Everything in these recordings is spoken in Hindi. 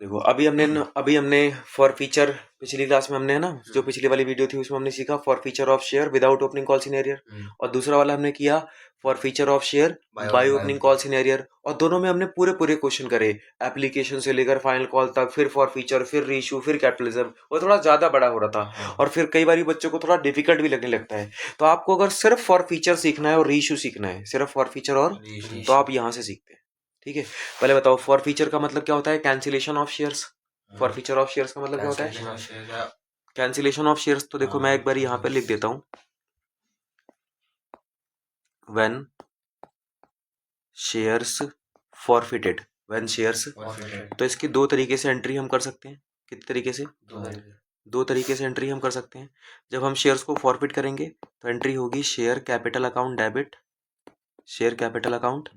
देखो अभी हमने फॉर फीचर पिछली क्लास में हमने है ना, जो पिछली वाली वीडियो थी उसमें हमने सीखा forfeiture of share without opening call scenario, और दूसरा वाला हमने किया forfeiture of share by opening call scenario, और दोनों में हमने पूरे पूरे क्वेश्चन करे एप्लीकेशन से लेकर फाइनल कॉल तक, फिर फॉर फीचर, फिर रीइश्यू, फिर कैपिटलिज्म। वो थोड़ा ज्यादा बड़ा हो रहा था और फिर कई बार बच्चों को थोड़ा डिफिकल्ट भी लगने लगता है। तो आपको अगर सिर्फ फॉर फीचर सीखना है और रीइश्यू सीखना है, सिर्फ फॉर फीचर और, तो आप यहाँ से सीखते हैं। ठीक है, पहले बताओ फॉर फीचर का मतलब क्या होता है? Cancellation of shares. For feature of shares का मतलब क्या होता है? Cancellation of shares. तो देखो मैं एक बार यहाँ पे लिख देता हूँ, when shares forfeited, when shares. तो इसकी दो तरीके से एंट्री हम कर सकते हैं। कितने तरीके से? दो तरीके से एंट्री हम कर सकते हैं। जब हम शेयर्स को फॉरफिट करेंगे तो एंट्री होगी share capital account debit, share capital account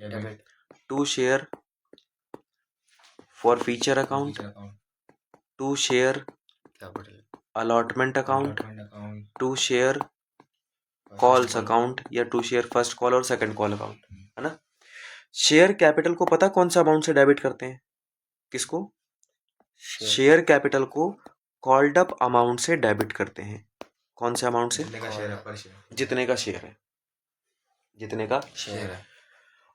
to share forfeiture account to share allotment account to share calls account या टू शेयर फर्स्ट कॉल और सेकंड कॉल अकाउंट, है ना। शेयर कैपिटल को पता कौन सा अमाउंट से डेबिट करते हैं? किसको? शेयर कैपिटल को कॉल्ड अप अमाउंट से डेबिट करते हैं। कौन से अमाउंट से? जितने का शेयर है, जितने का शेयर है।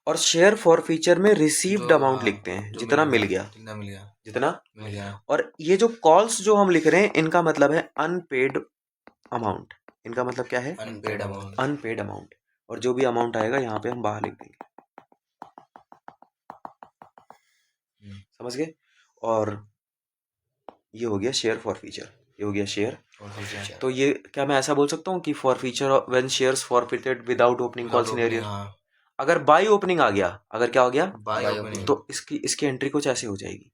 और शेयर फॉर फीचर में रिसीव्ड अमाउंट लिखते हैं, जितना मिल गया, जितना मिल गया। और ये जो कॉल्स जो हम लिख रहे हैं इनका मतलब है अनपेड अमाउंट। इनका मतलब क्या है? Unpaid amount. Unpaid amount. और जो भी अमाउंट आएगा यहाँ पे हम बाहर लिख देंगे, समझ गए। और ये हो गया शेयर फॉर फीचर, ये हो गया शेयर फॉर फीचर। तो ये क्या मैं ऐसा बोल सकता हूँ कि for feature when shares forfeited without opening call scenario. अगर बाय ओपनिंग आ गया, अगर क्या हो गया? बाय ओपनिंग, तो इसकी एंट्री कुछ ऐसे हो जाएगी।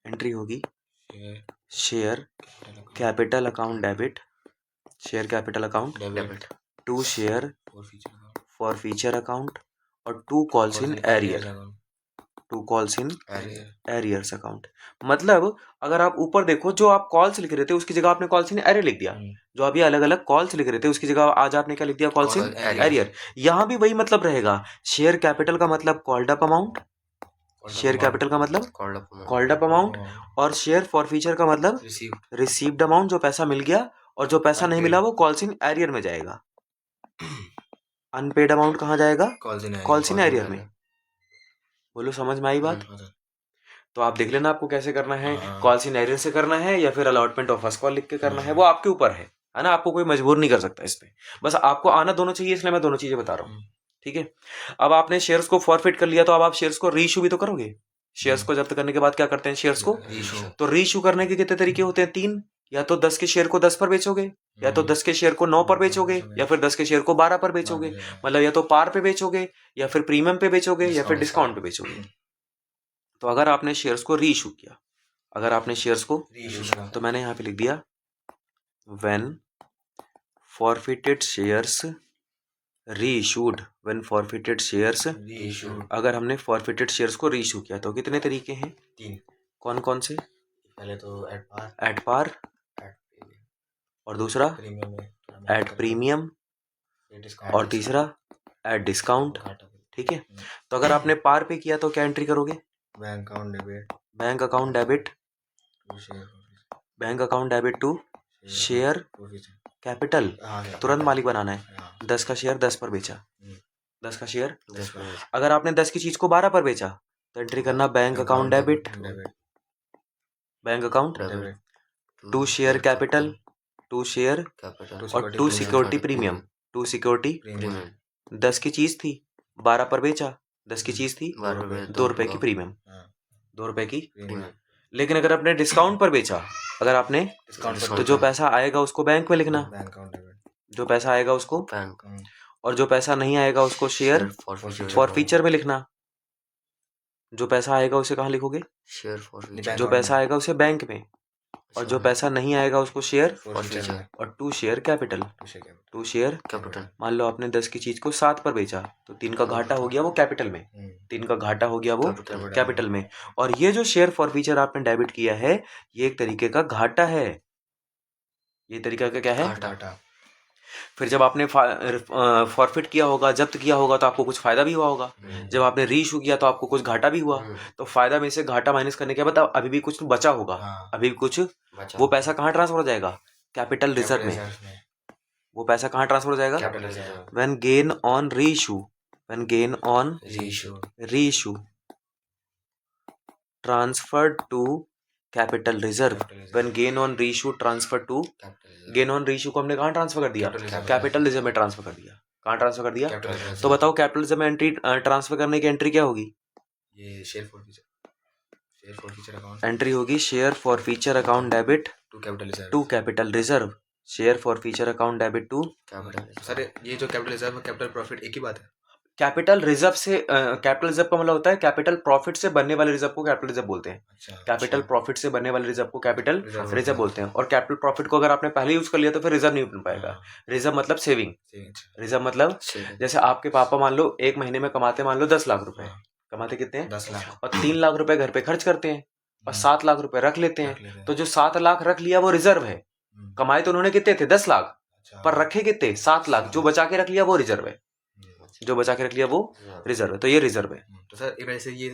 एंट्री होगी share capital account debit, share capital account debit to share forfeiture account और to calls in arrear, to calls in arrears account. मतलब अगर आप ऊपर देखो, जो आप कॉल्स लिख रहे थे उसकी जगह आपने कॉल्स इन एरियर लिख दिया। जो अभी अलग अलग कॉल्स लिख रहे थे उसकी जगह आज आपने क्या लिख दिया? Calls in arrear. यहाँ भी वही मतलब रहेगा। शेयर कैपिटल का मतलब called up amount, share capital का मतलब कॉल्ड अप अमाउंट, और शेयर फॉर फीचर का मतलब रिसीव्ड अमाउंट, जो पैसा मिल गया, और जो पैसा नहीं मिला वो कॉल्स इन एरियर में जाएगा। अनपेड अमाउंट कहाँ जाएगा? कॉल्स इन एरियर में। बोलो समझ में आई बात? तो आप देख लेना आपको कैसे करना है, कॉल्स इन एरियर से करना है या फिर अलॉटमेंट ऑफ फर्स्ट कॉल लिख के करना है, वो आपके ऊपर है ना। आपको कोई मजबूर नहीं कर सकता इस पे, बस आपको आना दोनों चाहिए, इसलिए मैं दोनों चीजें बता रहा हूँ। ठीक है, अब आपने शेयर्स को फॉरफिट कर लिया तो अब आप शेयर्स को रीइश्यू भी तो करोगे। शेयर्स को जब्त करने के बाद क्या करते हैं? शेयर्स को तो रीइश्यू करने के कितने तरीके होते हैं? 3। या तो 10 के शेयर को 10 पर बेचोगे, या तो 10 के शेयर को 9 पर बेचोगे, या फिर 10 के शेयर को 12 पर बेचोगे। मतलब या तो पार पे बेचोगे, या फिर प्रीमियम पे बेचोगे, या फिर डिस्काउंट पे बेचोगे। तो अगर आपने शेयर्स को रीइश्यू किया, अगर आपने शेयर्स को तो मैंने यहाँ पे लिख दिया when forfeited shares reissued, when forfeited shares reissued. अगर हमने फॉरफिटेड शेयर्स को रीइश्यू किया तो कितने तरीके हैं? 3। कौन कौन से? पहले तो एट पार, और दूसरा एट प्रीमियम, और तीसरा एट डिस्काउंट। ठीक है, तो अगर आपने पार पे किया तो क्या एंट्री करोगे? Bank account debit, bank account debit, bank account debit to share capital. तुरंत मालिक बनाना है। 10 का शेयर 10 पर बेचा, 10 का शेयर 10 पर। अगर आपने 10 की चीज को 12 पर बेचा तो एंट्री करना bank account debit, bank account to share capital, to share और to security premium, to security premium. 10 की चीज थी 12 पर बेचा, 10 की चीज थी 2 रुपए की प्रीमियम, 2 रुपए की प्रीमियम। लेकिन अगर आपने डिस्काउंट पर बेचा, अगर आपने तो जो पैसा आएगा उसको बैंक में लिखना, जो पैसा आएगा उसको बैंक, और जो पैसा नहीं आएगा उसको शेयर फॉर फीचर में लिखना। जो पैसा आएगा उसे कहाँ लिखोगे? Share for feature. जो पैसा आएगा उसे बैंक में, और जो पैसा नहीं आएगा उसको शेयर फॉर फीचर। और to share capital, to share capital. मान लो आपने 10 की चीज को 7 पर बेचा तो 3 का घाटा हो गया वो कैपिटल में, 3 का घाटा हो गया वो कैपिटल में। और ये जो शेयर फॉर फीचर आपने डेबिट किया है ये एक तरीके का घाटा है। ये तरीका का क्या है? घाटा। फिर जब आपने फॉरफिट किया होगा, जब्त किया होगा, तो आपको कुछ फायदा भी हुआ होगा। जब आपने री इशू किया तो आपको कुछ घाटा भी हुआ। तो फायदा में से घाटा माइनस करने के बाद अभी भी कुछ बचा होगा, अभी भी कुछ। वो पैसा कहाँ ट्रांसफर हो जाएगा? कैपिटल रिजर्व में। वो पैसा कहाँ ट्रांसफर हो जाएगा? When gain on reissue, when gain on reissue transferred to capital reserve. When gain on reissue transfer to, gain on reissue को हमने कहाँ ट्रांसफर कर दिया? कैपिटल रिजर्व में ट्रांसफर कर दिया। कहाँ ट्रांसफर कर दिया? तो बताओ कैपिटल रिजर्व में एंट्री ट्रांसफर करने की एंट्री क्या होगी? ये share forfeiture account entry होगी share forfeiture account debit to capital reserve. Share forfeiture account debit to capital. Sir ये जो कैपिटल रिजर्व और कैपिटल प्रॉफिट एक ही बात है? कैपिटल रिजर्व से कैपिटल रिजर्व का मतलब होता है कैपिटल प्रॉफिट से बनने वाले रिजर्व को कैपिटल रिजर्व बोलते हैं। कैपिटल प्रॉफिट से बनने वाले रिजर्व को कैपिटल रिजर्व बोलते हैं। और कैपिटल प्रॉफिट को अगर आपने पहले यूज कर लिया तो फिर रिजर्व नहीं बन पाएगा। रिजर्व मतलब सेविंग। रिजर्व मतलब जैसे आपके पापा मान लो एक महीने में कमाते मान लो 10 लाख रुपए। कमाते कितने हैं? 10 लाख। और 3 लाख रुपए घर पे खर्च करते हैं और 7 लाख रुपए रख लेते हैं। तो जो 7 लाख रख लिया वो रिजर्व है। कमाए तो उन्होंने कितने थे? 10 लाख, पर रखे कितने? 7 लाख। जो बचा के रख लिया वो रिजर्व है। जो बचा के रख लिया वो रिजर्व है। तो ये रिजर्व है। तो सर एक वैसे ये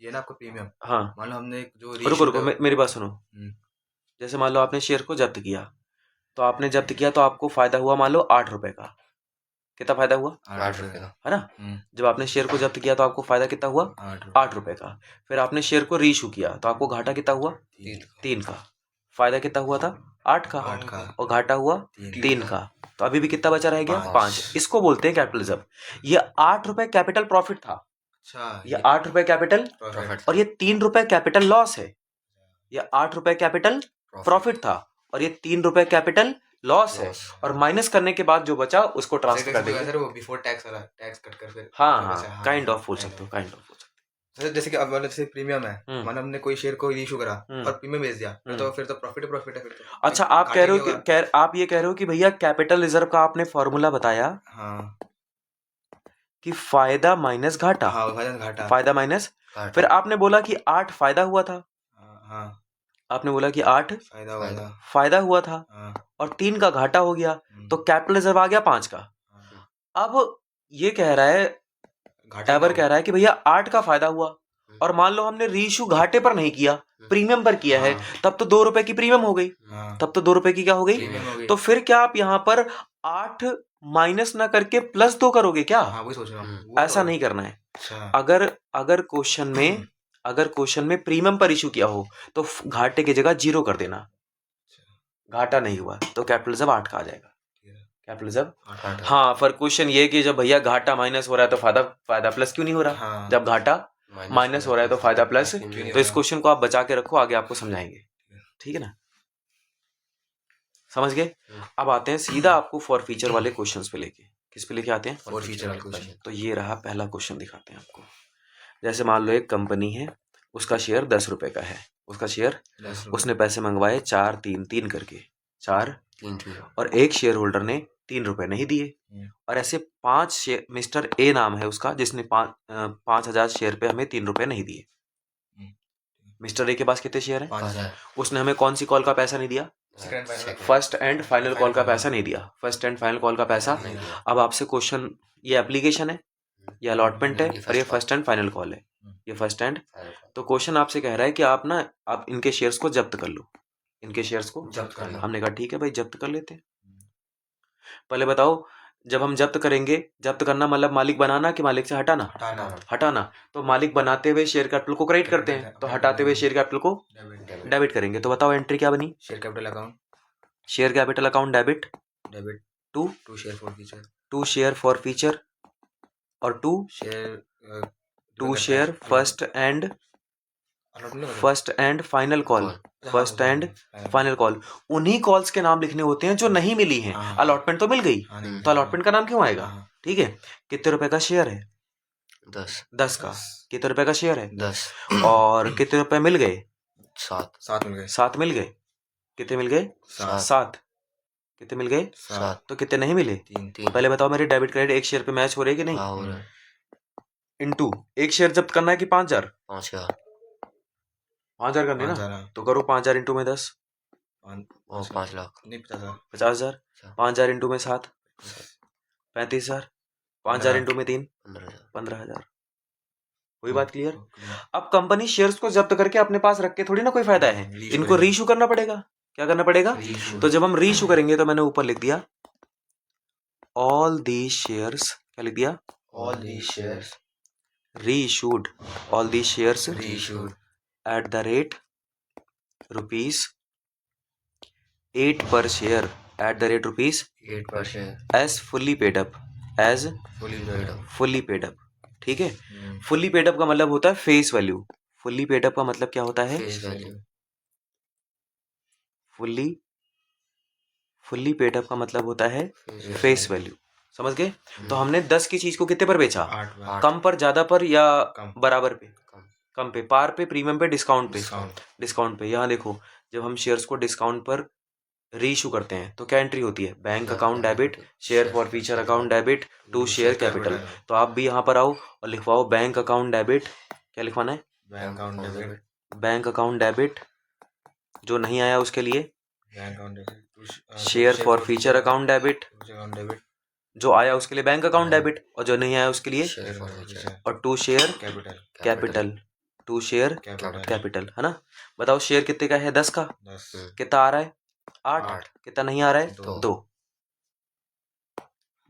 ना आपका प्रीमियम। हाँ, मान लो हमने जो रुको मेरी बात सुनो। जैसे मान लो आपने शेयर को जब्त किया, तो आपने जब्त किया तो आपको फायदा हुआ मान लो 8 रुपए का। कितना फायदा हुआ? 8 रुपए का, है ना? जब आपने शेयर को जब्त किया तो आपको फायदा कितना हुआ? 8 रुपए का। फिर आपने शेयर को री इशू किया तो आपको घाटा कितना हुआ? 3 का। फायदा कितना हुआ था? 8 का। और घाटा हुआ 3 का। तो अभी भी कितना बचा रह गया? 5। इसको बोलते हैं कैपिटल रिजर्व। ये 8 रुपए कैपिटल प्रॉफिट था। अच्छा, ये 8 रुपए कैपिटल और ये 3 रुपए कैपिटल लॉस है। ये 8 रुपए कैपिटल प्रॉफिट था और ये 3 रुपए कैपिटल लॉस है। और माइनस करने के बाद जो बचा उसको ट्रांसफर कर देंगे। सर वो बिफोर टैक्स वाला, टैक्स कट कर फिर। हाँ, काइंड ऑफ बोल सकते हो, काइंड ऑफ बोल सकते हो। जैसे कि अब वाला जैसे प्रीमियम है, मान हमने कोई शेयर को इशू करा और प्रीमियम बेच दिया, तो फिर तो प्रॉफिट है फिर तो। अच्छा, आप कह रहे हो कि आप ये कह रहे हो कि भैया कैपिटल रिजर्व का आपने फॉर्मूला बताया कि फायदा माइनस घाटा। फायदा माइनस, फिर आपने बोला कि 8 फायदा हुआ था। आपने बोला कि 8 फायदा हुआ था और 3 का घाटा हो गया, तो कैपिटल रिजर्व आ गया 5 का। अब ये कह रहा है, एवर कह रहा है कि भैया 8 का फायदा हुआ और मान लो हमने रीइशू घाटे पर नहीं किया, प्रीमियम पर किया है, तब तो 2 रुपए की प्रीमियम हो गई। तब तो 2 रुपए की क्या हो गई? तो फिर क्या आप यहाँ पर 8 माइनस ना करके +2 करोगे क्या? वही सोच रहा हूँ। ऐसा नहीं करना है। अगर क्वेश्चन में प्रीमियम पर इशू किया हो तो घाटे की जगह 0 कर देना। घाटा नहीं हुआ तो कैपिटल रिजर्व 8 का आ जाएगा। कैपिटल रिजर्व, हाँ। पर क्वेश्चन ये कि जब भैया घाटा माइनस हो रहा है तो फायदा प्लस क्यों नहीं हो रहा? जब घाटा माइनस हो रहा है तो फायदा प्लस। तो इस क्वेश्चन को आप बचा के रखो, आगे आपको समझाएंगे। ठीक है ना? समझ गए? अब आते हैं सीधा आपको फॉर फीचर वाले क्वेश्चंस पे लेके। किस पे लेके आते हैं? फॉर फीचर वाले क्वेश्चन। तो ये रहा पहला क्वेश्चन, दिखाते हैं आपको। जैसे मान लो एक कंपनी है, उसका शेयर 10 रुपए का है। उसका शेयर, उसने पैसे मंगवाए 4 3 3 करके, 4 और एक शेयर होल्डर ने 3 रुपए नहीं दिए। और ऐसे 5 शेयर, मिस्टर ए नाम है उसका, जिसने 5,000 शेयर पे हमें 3 रुपए नहीं दिए। मिस्टर ए के पास कितने शेयर है? 5,000। उसने हमें कौन सी कॉल का पैसा नहीं दिया? फर्स्ट एंड फाइनल कॉल का पैसा नहीं दिया। फर्स्ट एंड फाइनल कॉल का पैसा। अब आपसे क्वेश्चन, ये एप्लीकेशन है, ये अलॉटमेंट है और ये फर्स्ट एंड फाइनल कॉल है। ये फर्स्ट एंड, तो क्वेश्चन आपसे कह रहा है कि आप इनके शेयर्स को जब्त कर लो। इनके शेयर्स को जब्त कर लो। हमने कहा ठीक है भाई, जब्त कर लेते हैं। पहले बताओ, जब हम जब्त करेंगे, जब्त करना मतलब मालिक बनाना कि मालिक से हटाना? हटाना। तो मालिक बनाते हुए शेयर कैपिटल को क्रेडिट करते हैं, तो हटाते हुए शेयर कैपिटल को डेबिट करेंगे। तो बताओ एंट्री क्या बनी? Share capital account, share capital account debit to share forfeiture और to share first and final call. First and final call, उन्हीं कॉल्स के नाम लिखने होते हैं जो नहीं मिली हैं। अलॉटमेंट तो मिल गई, तो अलॉटमेंट का नाम क्यों आएगा? ठीक है। कितने रुपए का शेयर है? 10 का। कितने रुपए का शेयर है? 10। और कितने रुपए मिल गए? 7 मिल गए। कितने मिल गए? 7। कितने मिल गए? 7। तो कितने नहीं मिले? 3। पहले बताओ, मेरे डेबिट क्रेडिट एक शेयर पे मैच हो रहे कि नहीं? इनटू एक शेयर जब्त करना है कि 5,000? 5,000 करने ना, तो करो 5,000 इंटू में 10। 5 लाख नहीं 50,000 50,000 5,000 इंटू में 7 35,000 5,000 इंटू में 3 15,000 कोई बात क्लियर। अब कंपनी शेयर्स को जब्त करके अपने पास रख के थोड़ी ना कोई फायदा है, इनको रीइश्यू करना पड़ेगा। क्या करना पड़ेगा? तो जब हम रीइश्यू करेंगे तो मैंने ऊपर लिख दिया ऑल दी शेयर्स, क्या लिख दिया? All the shares reissued, all the shares reissued at the rate ₹8 per share, at the rate ₹8 per share as fully paid up, as fully paid up fully paid up. ठीक है, फुल्ली पेड अप का मतलब होता है face value. Fully paid up का मतलब क्या होता है? face value fully paid up का मतलब होता है फेस वैल्यू। समझ गए? तो हमने 10 की चीज को कितने पर बेचा? 8 कम पर, ज्यादा पर, या कम। बराबर पे? कम पे, पार पे, प्रीमियम पे, डिस्काउंट पे? डिस्काउंट डिस्काउंट पे। यहाँ देखो, जब हम शेयर्स को डिस्काउंट पर रीइश्यू करते हैं तो क्या एंट्री होती है? Bank account debit, share forfeiture account debit to share capital. तो आप भी यहाँ पर आओ और लिखवाओ बैंक अकाउंट डेबिट। क्या लिखवाना है? Bank account debit, bank account debit. जो नहीं आया उसके लिए bank account debit, share forfeiture account debit. Account debit, जो आया उसके लिए बैंक अकाउंट डेबिट, और जो नहीं आया उसके लिए share for future और to share capital capital, to share capital capital, है ना। बताओ शेयर कितने का है? 10 का। 10 कितना आ रहा है? 8। 8 कितना नहीं आ रहा है? दो। 2।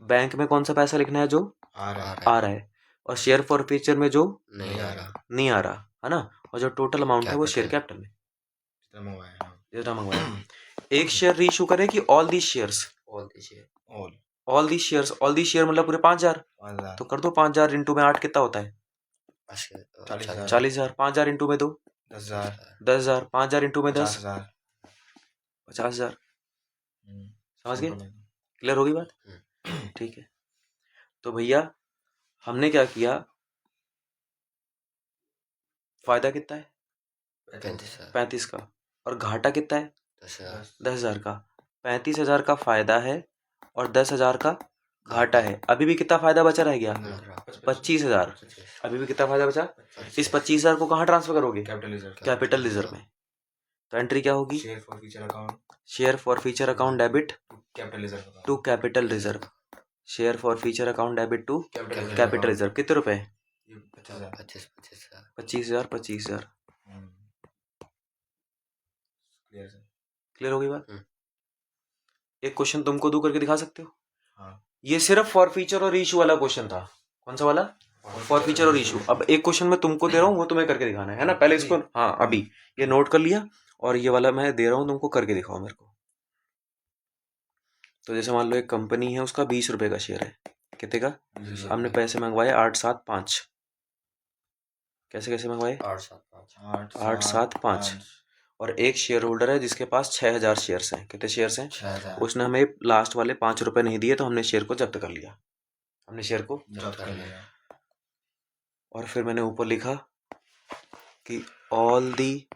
बैंक में कौन सा पैसा लिखना है? जो आ रहा है, आ रहा है। और शेयर फॉर फ्यूचर में जो नहीं आ रहा नहीं आ रहा, है ना। और जो टोटल अमाउंट है वो शेयर कैपिटल में जितना मंगवाया है, जितना मंगवाया। एक शेयर रीइश्यू करे कि all the shares? all the share all all the shares, all the share मतलब पूरे 5,000। 5,000 तो कर दो 5,000 इंटू में 8 कितना होता है? 40,000 40,000। 5,000 इंटू में 2 10,000 10,000। 5,000 इंटू में 10 50,000 50,000। समझ गए? क्लियर होगी बात? ठीक है। तो भैया हमने क्या किया, फायदा कितना है? 35 का। और घाटा कितना है? 10,000 का। 35,000 का फायदा है और 10,000 का घाटा है। अभी भी कितना फायदा बचा रह गया? 25,000। अभी भी कितना फायदा बचा? इस 25,000 को कहाँ ट्रांसफर करोगे? कैपिटल रिजर्व, कैपिटल रिजर्व में। तो एंट्री क्या होगी? Share forfeiture account share forfeiture account debit capital reserve to capital reserve. Share forfeiture account debit to capital reserve. कितने रुपए? 50,000 25,000 25,000। Clear sir? क्लियर होगी बात? एक क्वेश्चन तुमको दूं, करके दिखा सकते हो? हाँ, ये सिर्फ फॉर फीचर और इशू वाला क्वेश्चन था। कौन सा वाला? फॉर फीचर और इशू। अब एक क्वेश्चन मैं तुमको दे रहा हूँ, वो तुम्हें करके दिखाना है ना। पहले इसको, हाँ अभी ये नोट कर लिया, और ये वाला मैं दे रहा हूँ तुमको, करके दिखाओ मेरे को। तो जैसे मान लो एक कंपनी है, उसका 20 रुपए का शेयर है। कितने का? हमने पैसे मंगवाए 875। कैसे कैसे मंगवाए? 8 7 5। और एक शेयर होल्डर है जिसके पास 6,000 शेयर्स हैं। कितने शेयर्स हैं? 6,000 उसने हमें लास्ट वाले 5 रुपए नहीं दिए, तो हमने शेयर को जब्त कर लिया। हमने शेयर को जब्त कर लिया। और फिर मैंने ऊपर लिखा कि all the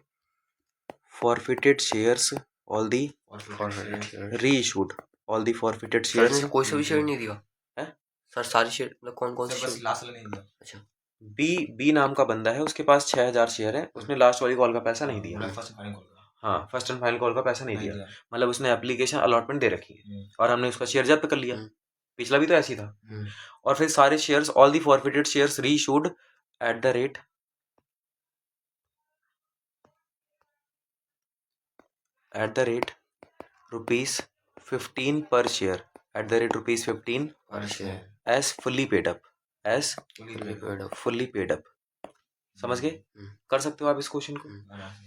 forfeited shares, all the reissued, all the forfeited sir shares. ने कोई सा भी शेयर नहीं दिया है? सर? सारी शेयर मतलब कौन कौन सर से बस शेयर? लास्ट वाला नहीं दिया। अच्छा, बी नाम का बंदा है, उसके पास 6,000 शेयर है। उसने लास्ट वाली कॉल का पैसा नहीं दिया। फर्स्ट फाइनल कॉल का हाँ, फर्स्ट एंड फाइनल कॉल का पैसा नहीं नहीं दिया। दिया। मतलब उसने एप्लीकेशन अलॉटमेंट दे रखी है और हमने उसका शेयर जब्त कर लिया। पिछला भी तो ऐसी था। और फिर सारे shares, all the forfeited shares reissued at the rate ₹15 per share, at the rate ₹15 per share as fully paid up, as fully paid up. समझ गए? कर सकते हो आप इस क्वेश्चन को।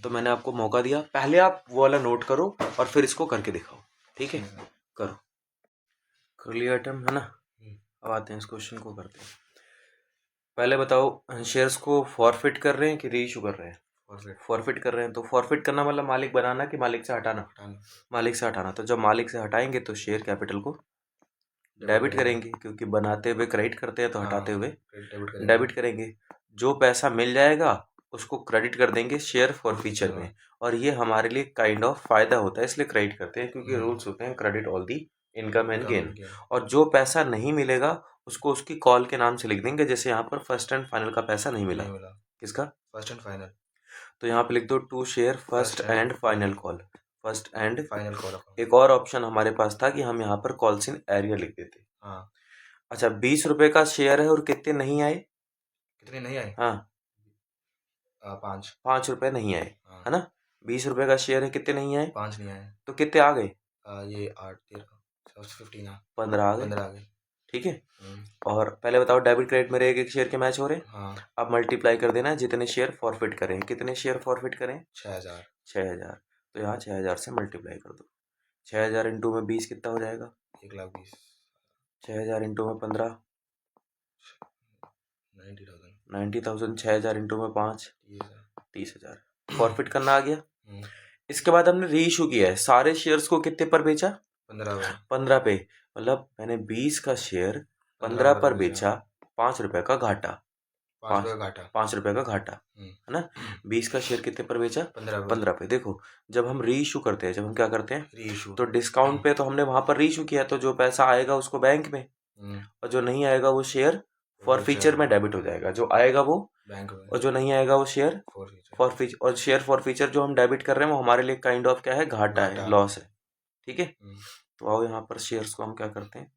तो मैंने आपको मौका दिया, पहले आप वो वाला नोट करो और फिर इसको करके दिखाओ। ठीक है, करो। कर लिया अटेम्प्ट, है ना। अब आते हैं इस क्वेश्चन को करते हैं। पहले बताओ, शेयर्स को फॉरफिट कर रहे हैं कि रीइश्यू कर रहे हैं? फॉरफिट कर रहे हैं। तो फॉरफिट करना मतलब मालिक बनाना कि मालिक से हटाना? मालिक से हटाना। तो जब मालिक से हटाएंगे तो शेयर कैपिटल को डेबिट करेंगे, क्योंकि बनाते हुए क्रेडिट करते हैं, तो हटाते हुए डेबिट करेंगे। जो पैसा मिल जाएगा उसको क्रेडिट कर देंगे शेयर फॉर फ्यूचर में। और ये हमारे लिए काइंड ऑफ फायदा होता है, इसलिए क्रेडिट करते हैं, क्योंकि रूल्स होते हैं credit all the income and gain. और जो पैसा नहीं मिलेगा उसको उसकी कॉल के नाम से लिख देंगे। जैसे यहाँ पर फर्स्ट एंड फाइनल का पैसा नहीं मिला। किसका? First and final. तो यहाँ पे लिख दो to share first and final call. First and final call account. एक और ऑप्शन हमारे पास था कि हम यहाँ पर कॉल्स इन एरिया लिख देते। हाँ। अच्छा, 20 रुपए का शेयर है और कितने नहीं आए? कितने नहीं आए? हाँ, 5। 5 रुपए नहीं आए, हाँ। है ना। 20 रुपए का शेयर है, कितने नहीं आए? 5 नहीं आए। तो कितने आ गए? ये 8 13 15 15 आ गए। 15 आ गए। ठीक है। और पहले बताओ, डेबिट क्रेडिट मेरे एक एक शेयर के मैच हो रहे हैं। हाँ। अब मल्टीप्लाई कर देना जितने शेयर फॉरफिट करें। कितने शेयर फॉरफिट करें? 6000। 6000। तो यहाँ 6000 से मल्टीप्लाई कर दो। 6000 इंटू में 20 कितना हो जाएगा? 1,20,000। 6000 इंटू में 15 90,000। 90,000। 6000 इंटू में 5 30,000। 30,000। फॉरफिट करना आ गया। हम्म, इसके बाद हमने री इशू किया है। सारे शेयर्स को कितने पर बेचा? 15 पे। 15 पे। मतलब मैंने 20 का शेयर 15 15 पर बेचा, 5 रुपए का घाटा। 5 रुपये का घाटा। 5 रुपए का घाटा, है ना। 20 का शेयर कितने पर बेचा? 15 पे। देखो, जब हम री इशू करते हैं, जब हम क्या करते हैं, री इशू। तो डिस्काउंट पे तो हमने वहां पर री इशू किया, तो जो पैसा आएगा उसको बैंक में, और जो नहीं आएगा वो शेयर फॉर फीचर में डेबिट हो जाएगा। जो आएगा वो बैंक में, और जो नहीं आएगा वो शेयर फॉर फीचर। और शेयर फॉर फीचर जो हम डेबिट कर रहे हैं वो हमारे लिए काइंड ऑफ क्या है? घाटा है, लॉस है। ठीक है। तो आओ यहाँ पर शेयर्स को हम क्या करते हैं,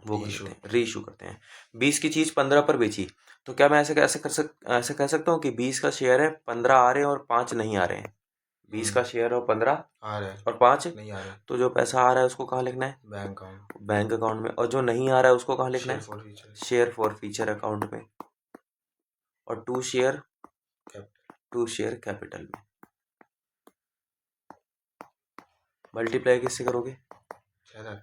वो करते हैं, री इशू करते हैं। 20 की चीज 15 पर बेची, तो क्या मैं ऐसे ऐसे कह सकता हूँ कि 20 का शेयर है, 15 आ रहे हैं और 5 नहीं आ रहे हैं। 20 का शेयर और 15 आ रहे हैं और 5 नहीं आ रहे। तो जो पैसा आ रहा है उसको कहाँ लिखना है? Bank account. बैंक अकाउंट में। और जो नहीं आ रहा है उसको कहाँ लिखना है? Share share forfeiture account में। और टू शेयर कैपिटल में। मल्टीप्लाई किससे करोगे?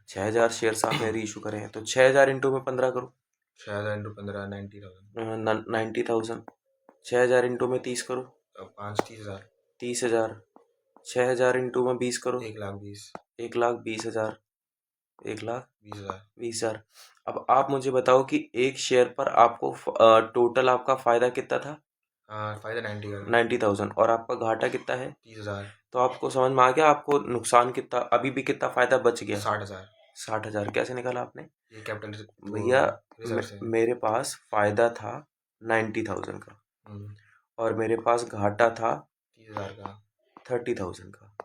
6000 शेयर आपने री इशू करे हैं, तो 6000 इंटू में 15 करो। 6000 इंटू 15 90,000। 90,000। 6000 इंटू में 30 करो। 5 30,000। 30,000। 6000 इंटू में 20 करो। 1,20,000। 1,20,000। 1,20,000। 1,20,000। अब आप मुझे बताओ कि एक शेयर पर आपको टोटल आपका फायदा कितना था? फायदा 90,000। और आपका घाटा कितना है? 30,000। तो आपको समझ में आ गया आपको नुकसान कितना, अभी भी कितना फायदा बच गया? 60,000। 60,000 कैसे निकाला आपने? ये कैपिटल भैया रिजर्व से। मेरे पास फायदा था 90,000 का, और मेरे पास घाटा था 30,000 का, 30,000 का।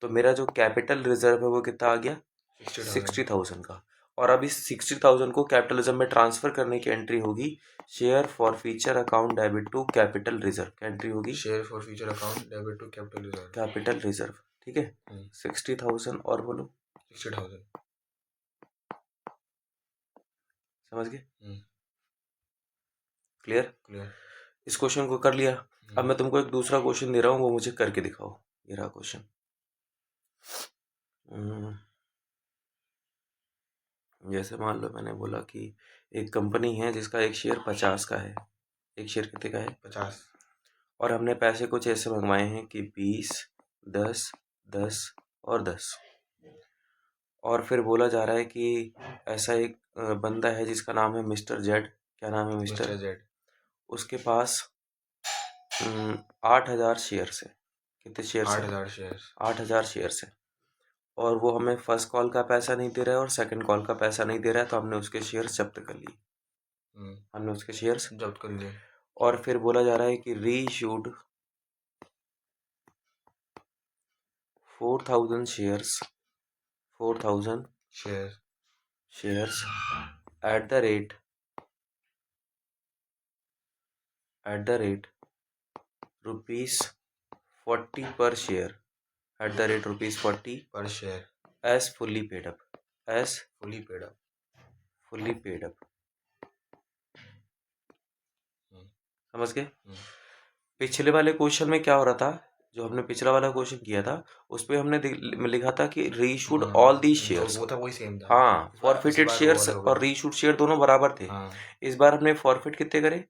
तो मेरा जो कैपिटल रिजर्व है वो कितना आ गया? 60,000 का। और अब इस 60,000 को कैपिटलिज्म में ट्रांसफर करने की एंट्री होगी share forfeiture account debit to capital reserve. क्या एंट्री होगी? Share forfeiture account debit to capital reserve. Capital reserve. ठीक है। 60,000 और बोलो 60,000। समझ गए? क्लियर? इस क्वेश्चन को कर लिया। अब मैं तुमको एक दूसरा क्वेश्चन दे रहा हूँ, वो मुझे करके दिखाओ। ये रहा क्वेश्चन। जैसे मान लो मैंने बोला कि एक कंपनी है जिसका एक शेयर 50 का है। एक शेयर कितने का है? 50। और हमने पैसे कुछ ऐसे मंगवाए हैं कि 20, 10, 10 और 10। और फिर बोला जा रहा है कि ऐसा एक बंदा है जिसका नाम है मिस्टर जेड। क्या नाम है? Mister Z. उसके पास 8,000 शेयर्स है। कितने शेयर्स? 8,000 शेयर्स। 8,000 शेयर्स है। और वो हमें फर्स्ट कॉल का पैसा नहीं दे रहा है और सेकंड कॉल का पैसा नहीं दे रहा है, तो हमने उसके शेयर्स जब्त कर लिए। हमने उसके शेयर्स जब्त कर लिए। और फिर बोला जा रहा है कि reissued 4,000 shares 4,000 shares at the rate ₹40 per share. At the rate ₹40 per share. As fully paid up. समझ गए? पिछले वाले क्वेश्चन में क्या हो रहा था? जो हमने पिछला वाला क्वेश्चन किया था उस पे हमने लिखा था कि रीशूड ऑल दी शेयर्स। वो था वही सेम था। हाँ, फॉरफिटेड शेयर्स और रीशूड शेयर दोनों बराबर थे। इस बार हमने फॉरफिट कितने करे?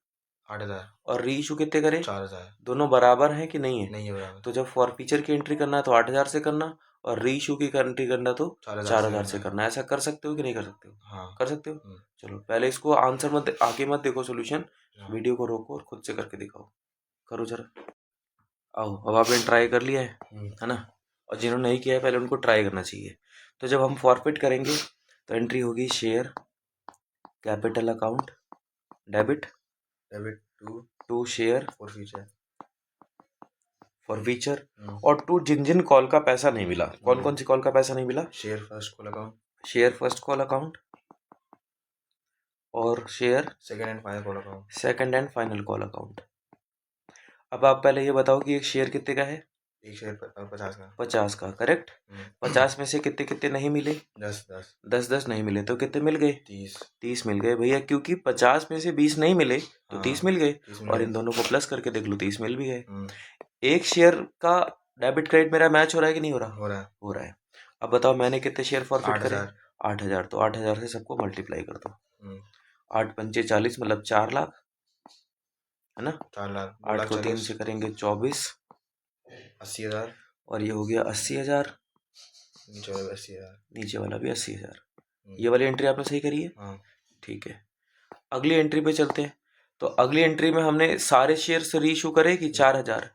8,000। और रीइशू कितने करे? 4,000। दोनों बराबर हैं कि नहीं है? नहीं है बराबर। तो जब फॉरफीचर की एंट्री करना है तो 8,000 से करना, और रीइशू की एंट्री करना तो 4,000 से करना। ऐसा कर सकते हो कि नहीं कर सकते हो? हाँ। कर सकते हो। चलो पहले इसको आंसर मत आगे मत देखो सोल्यूशन, वीडियो को रोको और खुद से करके दिखाओ। करो जरा। आओ, अब आपने ट्राई कर लिया है ना। और जिन्होंने नहीं किया है पहले उनको ट्राई करना चाहिए। तो जब हम फॉरफिट करेंगे तो एंट्री होगी share capital account debit debit to share forfeiture. और टू जिन जिन कॉल का पैसा नहीं मिला, कौन कौन सी कॉल का पैसा नहीं मिला? Share first call account, share first call account और share second and final call account. Second and final call account. अब आप पहले ये बताओ कि एक शेयर कितने का है? एक शेयर 50 का। 50 का, करेक्ट। 50 में से कितने कितने नहीं मिले? 10 नहीं मिले, तो कितने मिल गए? 30 मिल गए भैया, क्योंकि 50 में से 20 नहीं मिले तो 30 मिल गए। और इन दोनों को प्लस करके देख लो, 30 मिल भी गए। एक शेयर का डेबिट क्रेडिट मेरा मैच हो रहा है कि नहीं हो रहा? हो रहा है। अब बताओ मैंने कितने शेयर फॉरफिट करे? 8,000। तो 8,000 से सबको मल्टीप्लाई कर दो। 8 पंचे 40 मतलब 4 लाख, है ना? 4 लाख। 8 को 3 से करेंगे 24, 80,000। और ये हो गया 80,000। नीचे वाला 80,000। नीचे वाला भी 80,000। ये वाली एंट्री आपने सही करी है? ठीक है। अगली एंट्री पे चलते हैं। तो अगली एंट्री में हमने सारे शेयर्स रीइशू करे कि 4,000?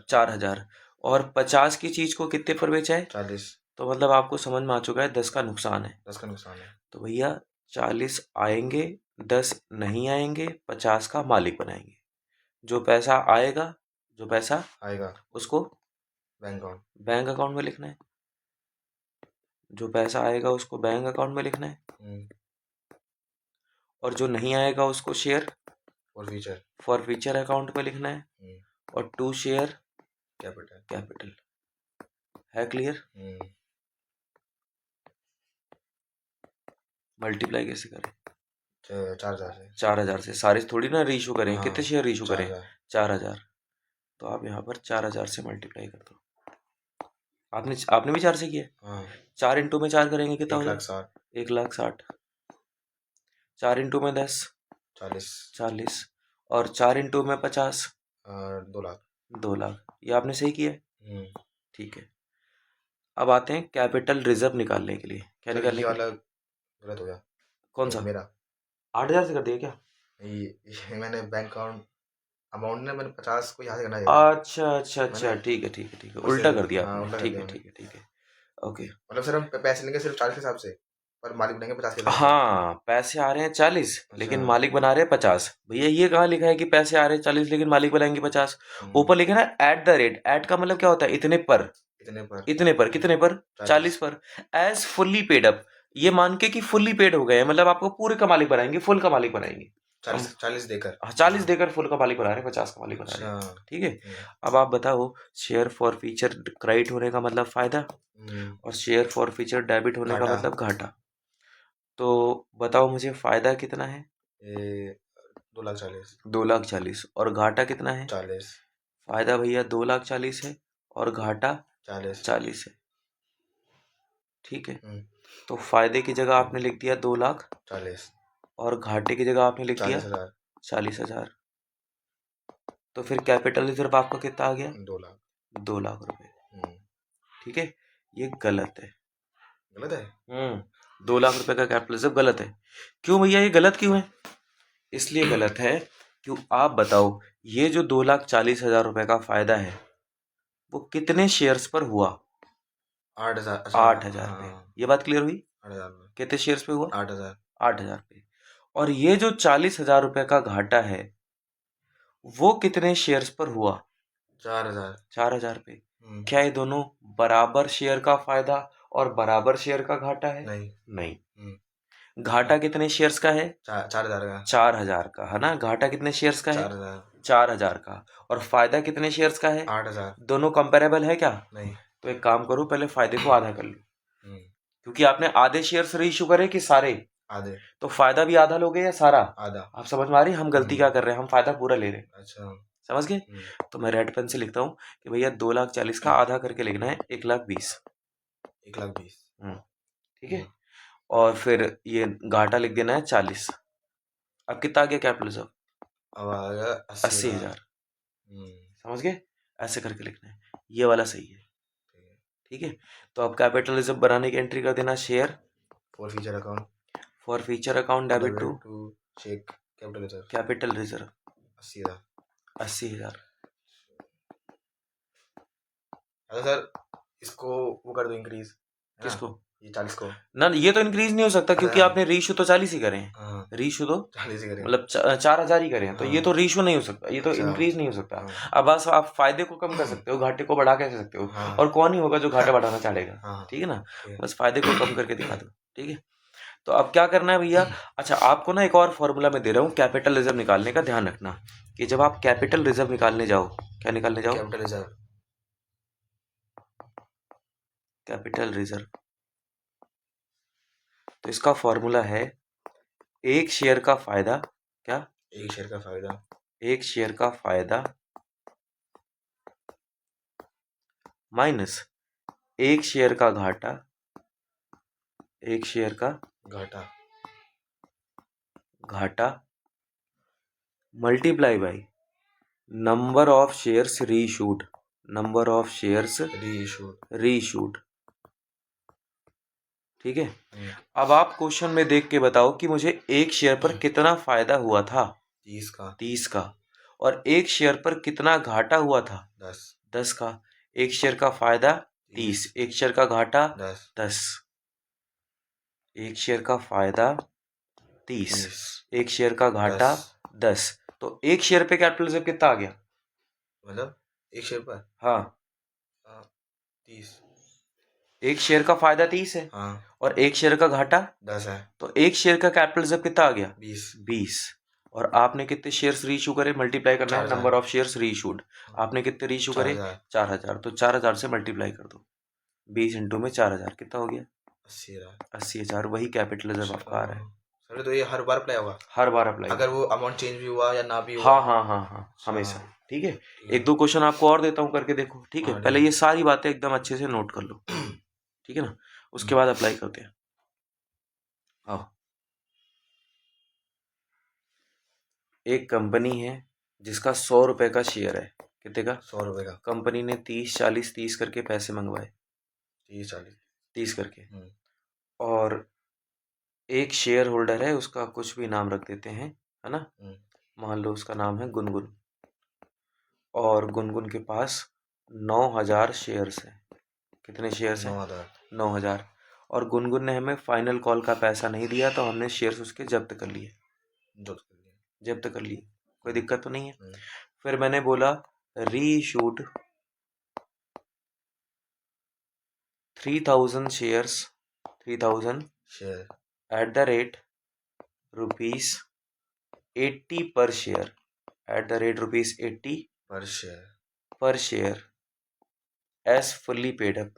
4,000। और 50 की चीज को कितने पर बेचा है? 40। तो मतलब आपको समझ में आ चुका है 10 का नुकसान है। 10 का नुकसान है। तो भैया 40 आएंगे, 10 नहीं आएंगे, 50 का मालिक बनाएंगे। जो पैसा आएगा उसको बैंक अकाउंट में लिखना है। जो पैसा आएगा उसको बैंक अकाउंट में लिखना है। और जो नहीं आएगा उसको शेयर फॉरफीचर अकाउंट में लिखना है। और टू शेयर कैपिटल। है क्लियर? मल्टीप्लाई कैसे करें? 4,000 से सारे थोड़ी ना रीइशू करें। कितने शेयर रीइशू करें? 4,000। तो आप यहाँ पर 4,000 से मल्टीप्लाई कर दो। आपने भी 4 से किया? 4 इंटू में 4 करेंगे कितना हो जाएगा? 1,60,000। 4 इंटू में 10 40। और 4 इंटू में 50 2 लाख। ये आपने सही किया? ठीक है। अब आते हैं कैपिटल रिजर्व निकालने के लिए। क्या निकालने के लिए? गलत हो गया। कौन सा? मेरा 8,000 से कर दिया क्या? ये मैंने बैंक अकाउंट अमाउंट ने मैंने 50 को यहाँ से करना है। अच्छा, ठीक है, उल्टा कर दिया आपने। ठीक है। ओके, मतलब सर हम पैसे लेंगे सिर्फ 40 के हिसाब से, और मालिक बनेंगे 50 के हिसाब से। हाँ, पैसे आ रहे हैं 40 लेकिन मालिक बना रहे हैं 50। भैया ये कहाँ लिखा है कि पैसे आ रहे हैं 40 लेकिन मालिक बनाएंगे 50? ऊपर लिखा है ना @, एट का मतलब क्या होता है? इतने पर। कितने पर? 40 पर। एज फुल्ली पेड अप, ये मान के कि फुल्ली पेड हो गए, मतलब आपको पूरे का मालिक बनाएंगे, फुल का मालिक बनाएंगे। 40 देकर। 40 देकर फुल का मालिक बना रहे हैं, 50 का मालिक बना रहे हैं। ठीक है। अब आप बताओ, शेयर फॉर फीचर क्रेडिट होने का मतलब फायदा, और शेयर फॉर फीचर डेबिट होने का मतलब घाटा। तो बताओ मुझे फायदा कितना है? 2,40,000। और घाटा कितना है? 40। फायदा भैया 2,40,000 है और घाटा 40 है। ठीक है। तो फायदे की जगह आपने लिख दिया 2,40,000 और घाटे की जगह आपने लिख दिया 40,000। तो फिर कैपिटल रिजर्व आपका कितना आ गया? 2 लाख रुपए। ठीक है। ये गलत है। 2 लाख रुपए का कैपिटल रिजर्व गलत है। क्यों भैया ये गलत क्यों है? इसलिए गलत है क्यों, आप बताओ, ये जो 2,40,000 रुपए का फायदा है वो कितने शेयर्स पर हुआ? 8,000 पे। ये बात क्लियर हुई? 8,000 कितने शेयर्स पे हुआ? 8,000 पे। और ये जो 40,000 रुपए का घाटा है वो कितने शेयर्स पर हुआ? 4,000 पे। क्या ये दोनों बराबर शेयर का फायदा और बराबर शेयर का घाटा है? नहीं। घाटा कितने शेयर्स का है? 4,000 का, है ना? घाटा कितने शेयर्स का है? 4,000 का। और फायदा कितने शेयर्स का है? 8,000। दोनों कंपेरेबल है क्या? नहीं। तो एक काम करो, पहले फायदे को आधा कर लो, क्योंकि आपने आधे शेयर्स रीइश्यू करे कि सारे? आधे। तो फायदा भी आधा लोगे या सारा? आधा। आप समझ में आ रही है हम गलती क्या कर रहे हैं? हम फायदा पूरा ले रहे हैं। अच्छा, समझ गए? तो मैं रेड पेन से लिखता हूँ कि भैया 2,40,000 का आधा करके लिखना है 1,20,000। 1,20,000। ठीक है। और फिर ये घाटा लिख देना है 40। अब कितना आ गया कैपिटल रिजर्व? अब आ गया 80,000। समझ गए? ऐसे करके लिखना है, ये वाला सही है। ठीक है। तो अब कैपिटल रिजर्व बनाने की एंट्री कर देना, share forfeiture account debit to check capital reserve 80,000। अच्छा सर इसको वो कर दो इंक्रीज। किसको? ये 40 को ना, ये तो इंक्रीज नहीं हो सकता क्योंकि हाँ। आपने रीइशू तो 40 ही करे हैं। हाँ रीइशू तो 40 ही करें मतलब 4000 ही करे हैं, तो ये हाँ। तो रीइशू नहीं हो सकता, ये तो अच्छा। इंक्रीज नहीं हो सकता। हाँ। अब बस आप फायदे को कम कर सकते हो, घाटे को बढ़ा कैसे सकते हो। हाँ। और कौन ही होगा जो घाटा बढ़ाना चाहेगा। हाँ। ठीक है ना, ठीक है। बस फायदे को कम करके दिखा दो। ठीक है, तो अब क्या करना है भैया। अच्छा, आपको ना एक और फॉर्मूला मैं दे रहा हूँ कैपिटल रिजर्व निकालने का। ध्यान रखना कि जब आप कैपिटल रिजर्व निकालने जाओ, क्या निकालने जाओ, कैपिटल रिजर्व, कैपिटल रिजर्व, तो इसका फॉर्मूला है एक शेयर का फायदा, क्या, एक शेयर का फायदा, एक शेयर का फायदा माइनस एक शेयर का घाटा, एक शेयर का घाटा, घाटा multiply by number of shares reissued, number of shares reissued. ठीक है, अब आप क्वेश्चन में देख के बताओ कि मुझे एक शेयर पर कितना फायदा हुआ था, 30 का, और एक शेयर पर कितना घाटा हुआ था, 10 का। एक शेयर का फायदा 30, एक शेयर का घाटा 10। एक शेयर का फायदा 30, एक शेयर का घाटा 10। तो एक शेयर पे कैपिटल रिजर्व कितना आ गया, मतलब एक शेयर पर, हाँ 30, एक शेयर का फायदा 30 है, हाँ, और एक शेयर का घाटा 10 है, तो एक शेयर का कैपिटल रिजर्व कितना आ गया, 20। और आपने कितने शेयर्स रीइशू करे, मल्टीप्लाई करना है 4000। Number of shares reissued. आपने कितने रीइशू करे, 4000, तो 4000 से मल्टीप्लाई कर दो, 20 इंटू में 4000 कितना हो गया, 80,000। वही कैपिटल रिजर्व आपका आ रहा है। सर तो ये हर बार अप्लाई होगा, हर बार अप्लाई, अगर वो अमाउंट चेंज भी हुआ या ना भी हुआ। हाँ हमेशा। ठीक है, एक दो क्वेश्चन आपको और देता हूँ करके देखो। ठीक है, पहले ये सारी बातें एकदम अच्छे से नोट कर लो। ठीक है ना, उसके बाद अप्लाई करते हैं। आओ, एक कंपनी है जिसका 100 रुपए का शेयर है, कितने का, 100 रुपए का, कंपनी ने 30 40 30 करके पैसे मंगवाए, 30 40 30 करके, और एक शेयर होल्डर है, उसका कुछ भी नाम रख देते हैं, है ना, मान लो उसका नाम है गुनगुन, और गुनगुन के पास 9000 शेयर्स हैं। कितने शेयर्स हैं, 9000। और गुनगुन ने हमें फाइनल कॉल का पैसा नहीं दिया, तो हमने शेयर्स उसके जब्त कर लिए, जब्त कर लिए, कोई दिक्कत तो नहीं है। फिर मैंने बोला reissued 3000 shares, 3000 share at the rate rupees 80 per share, at the rate rupees 80 per share, as fully paid up,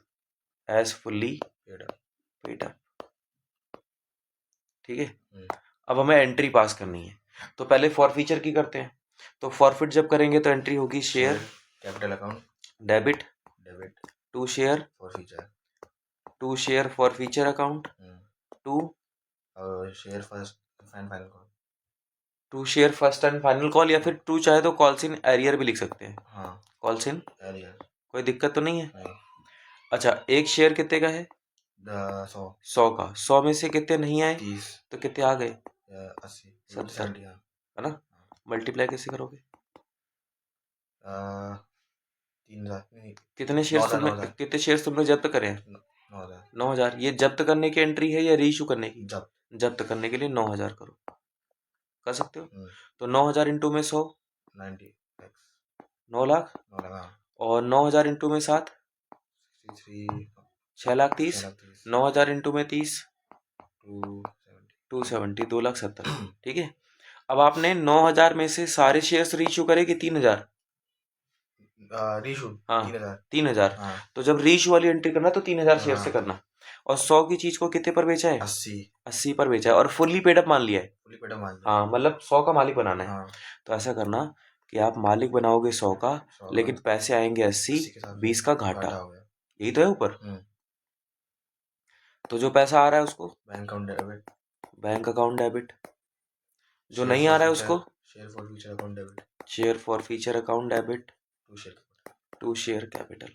as fully paid up. ठीक है, अब हमें एंट्री पास करनी है, तो पहले फॉरफीचर की करते हैं। तो फॉरफिट जब करेंगे तो एंट्री होगी share capital account debit to share forfeiture account to share first and final call, to share first and final call, या फिर टू चाहे तो कॉल्स इन एरियर भी लिख सकते हैं। हाँ, कॉल्स इन एरियर, कोई दिक्कत तो नहीं है। नहीं। अच्छा, एक शेयर कितने का है, 100 का, 100 में से कितने नहीं आए, 30, तो कितने आ गए, 80, 70, 70, है ना। मल्टीप्लाई कैसे करोगे, 3000, कितने शेयर्स तुमने, कितने शेयर्स तुमने जब्त करे हैं, 9000। ये जब्त करने की एंट्री है या रीइशू करने की, जब्त करने के लिए 9000 करो, कर सकते हो। तो 9000 इंटू में 100, 9 लाख, और 9000 इंटू में 7, 6 लाख 30, 9000 इंटू में 30, 270, 2,70,000। ठीक है, अब आपने 9000 में से सारे शेयर्स रीइशू करे कि 3000, हाँ 3000। तो जब रीइशू वाली एंट्री करना तो 3000 शेयर से करना, और 100 की चीज को कितने पर बेचा है, 80 पर बेचा है, और फुल्ली पेड अप मान लिया है, हाँ मतलब 100 का मालिक बनाना है। तो ऐसा करना कि आप मालिक बनाओगे 100 का, लेकिन पैसे आएंगे 80, 20 का घाटा, यही तो है ऊपर। तो जो पैसा आ रहा है उसको बैंक अकाउंट डेबिट, जो नहीं आ रहा है उसको share forfeiture account debit to share capital.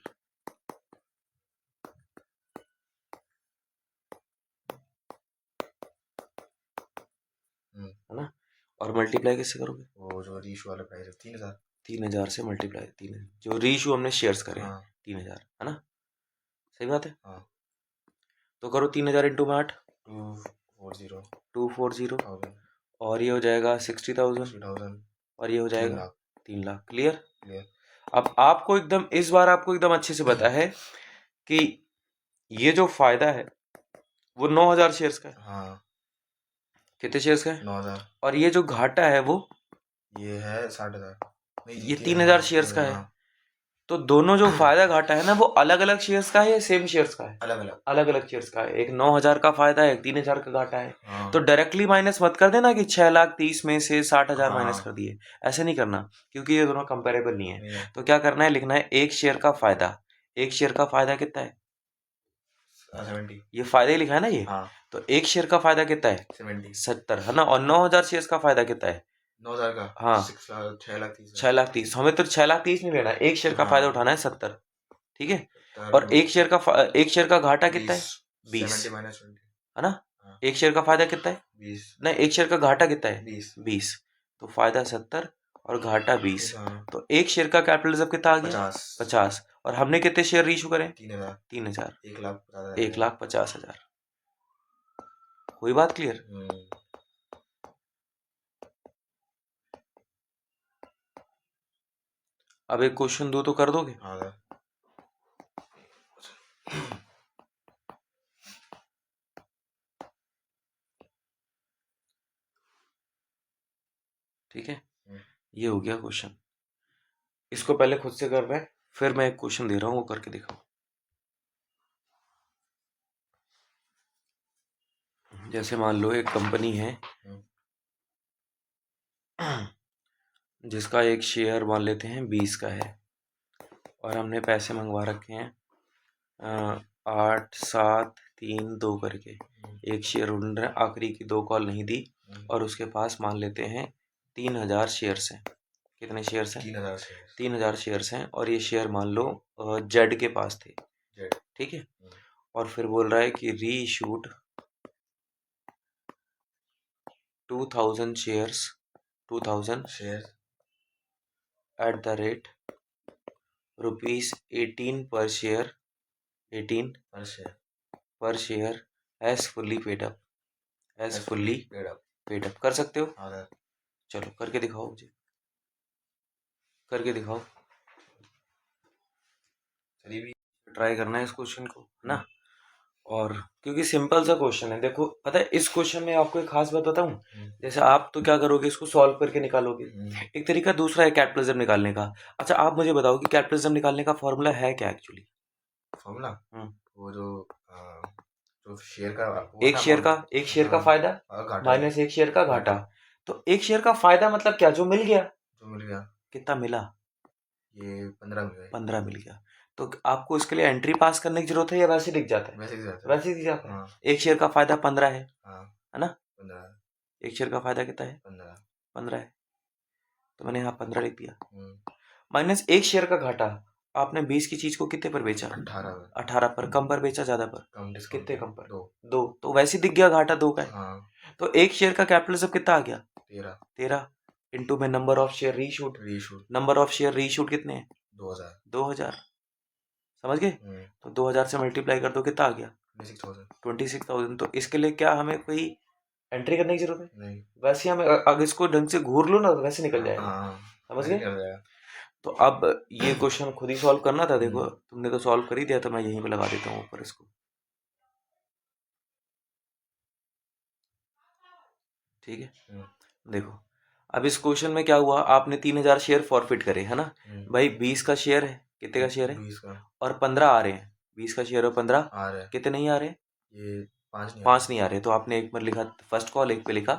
है ना, और मल्टीप्लाई कैसे करोगे, वो जो रीइशू वाला प्राइस है 3000 से मल्टीप्लाई, 3 जो रीइशू हमने शेयर्स करे हैं 3000, है ना, सही बात है। तो करो 3000 इंटू में 8, 240 240, 1000 और ये हो जाएगा 60,000, 60,000 और ये हो 3 जाएगा लाख 3 लाख। क्लियर? क्लियर। अब आपको एकदम इस बार आपको एकदम अच्छे से पता है कि ये जो फायदा है वो 9000 शेयर्स का है। हाँ कितने शेयर्स का है? 9000। और ये जो घाटा है वो ये है 60,000, नहीं ये 3000 शेयर्स का है। हाँ, तो दोनों जो फायदा घाटा है ना वो अलग अलग शेयर्स का है या सेम शेयर्स का है? अलग अलग। अलग अलग शेयर्स का है। एक 9000 का फायदा है, एक 3000 का घाटा है। हाँ। तो डायरेक्टली माइनस मत कर देना कि 6,30,000 में से 60,000 हाँ। माइनस कर दिए, ऐसे नहीं करना, क्योंकि ये दोनों कंपेरेबल नहीं है। नहीं है। तो क्या करना है, लिखना है एक शेयर का फायदा। एक शेयर का फायदा कितना है? 70। ये फायदा ही लिखा है ना ये। हाँ। तो एक शेयर का फायदा कितना है? 70 है ना। और 9000 शेयर्स का फायदा कितना है? 9000 का हाँ 6,30,000। 6,30,000। हमें तो 6,30,000 नहीं लेना है, एक शेयर का हाँ। फायदा उठाना है 70। ठीक है। और एक शेयर का घाटा कितना है? 20 -20 है ना। हाँ। एक शेयर का फायदा कितना है? 20 नहीं, एक शेयर का घाटा कितना है? 20 तो फायदा 70 और घाटा 20। हाँ। तो एक शेयर का कैपिटलिज्म कितना आ गया? 50। और हमने कितने शेयर इशू करे? 3000 3000। 1,50,000। कोई बात क्लियर? अब एक क्वेश्चन दो तो कर दोगे? हाँ। ठीक है, ये हो गया क्वेश्चन। इसको पहले खुद से कर रहे हैं, फिर मैं एक क्वेश्चन दे रहा हूँ, वो करके दिखाओ। जैसे मान लो एक कंपनी है जिसका एक शेयर मान लेते हैं 20 का है, और हमने पैसे मंगवा रखे हैं 8, 7, 3, 2 करके। एक शेयर होल्डर है, आखिरी की 2 कॉल नहीं दी, और उसके पास मान लेते हैं 3000 शेयर्स हैं। कितने शेयर्स हैं? 3000 शेयर्स हैं। और ये शेयर मान लो जेड के पास थे। ठीक है। और फिर बोल रहा है कि reissued 2000 shares, 2000 share at the rate ₹18 per share, 18 per share as fully paid up, as fully paid up. कर सकते हो? हाँ। चलो करके दिखाओ, मुझे करके दिखाओ। ट्राई करना है इस क्वेश्चन को, है ना। और क्योंकि सिंपल सा क्वेश्चन है, देखो पता है इस क्वेश्चन में आपको एक खास बात बताऊं। जैसे आप तो क्या करोगे, इसको सॉल्व करके निकालोगे, एक तरीका। दूसरा है कैपिटलिज्म निकालने का। अच्छा आप मुझे बताओ कि कैपिटलिज्म निकालने का फॉर्मूला है क्या एक्चुअली? फॉर्मूला वो जो शेयर का एक शेयर का फायदा माइनस एक शेयर का घाटा। तो एक शेयर का फायदा मतलब क्या? जो मिल गया। कितना मिला? ये 15 मिल गया। तो आपको इसके लिए एंट्री पास करने की जरूरत है या वैसे दिख जाता है? वैसे दिख जाता है। हाँ। एक शेयर का फायदा 15 है, हाँ। है ना। 15 एक शेयर का फायदा कितना है? 15 है। तो मैंने यहाँ 15 लिख दिया। माइनस एक शेयर का घाटा, आपने 20 की चीज को कितने पर बेचा? 18 पर। कम पर बेचा, ज्यादा पर? कितने कम पर? 2। तो वैसे दिख गया घाटा 2 का है। हाँ। तो एक शेयर का कैपिटलिज्म कितना आ गया? 13 इंटू में number of share reissued. Number of share reissued कितने हैं? 2000। समझ गए? तो 2000 से मल्टीप्लाई कर दो, कितना आ गया? 26,000। तो इसके लिए क्या हमें कोई एंट्री करने की जरूरत है? नहीं। वैसे हमें अगर इसको ढंग से घूर लो ना तो वैसे निकल जाएगा। समझ गए? तो अब ये क्वेश्चन खुद ही सॉल्व करना था। देखो तुमने तो सॉल्व कर ही दिया, तो मैं यहीं पे लगा देता हूँ ऊपर इसको। ठीक है। देखो अब इस क्वेश्चन में क्या हुआ, आपने 3000 शेयर फॉरफिट करे, है ना भाई। 20 का शेयर है, कितने का शेयर है? 20 का। और 15 आ रहे हैं। 20 का शेयर और 15 आ रहे हैं। कितने नहीं आ रहे? ये 5 नहीं आ रहे। तो आपने एक पर लिखा फर्स्ट कॉल, एक पे लिखा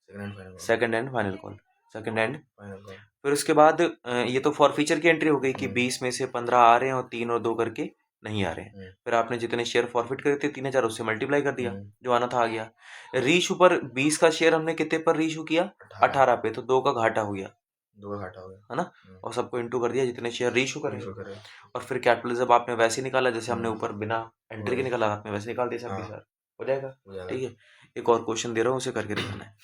second and final call, second and final call. फिर उसके बाद ये तो फॉर फीचर की एंट्री हो गई कि 20 में से 15 आ रहे हैं और 3 और 2 करके नहीं आ रहे हैं। फिर आपने जितने शेयर फॉरफिट करे थे 3000 उससे मल्टीप्लाई कर दिया, जो आना था आ गया। रीशू पर 20 का शेयर हमने कितने पर रीशू किया? 18 पे। तो 2 का घाटा हो गया, है ना। और सबको इंटू कर दिया जितने शेयर रीशू करे। और फिर कैपिटलिज्म आपने वैसे निकाला जैसे हमने ऊपर बिना एंट्री के निकाला, आपने वैसे निकाल दिया सब के साथ। हो जाएगा। ठीक है। एक और क्वेश्चन दे रहा हूँ, उसे करके दिखाना है।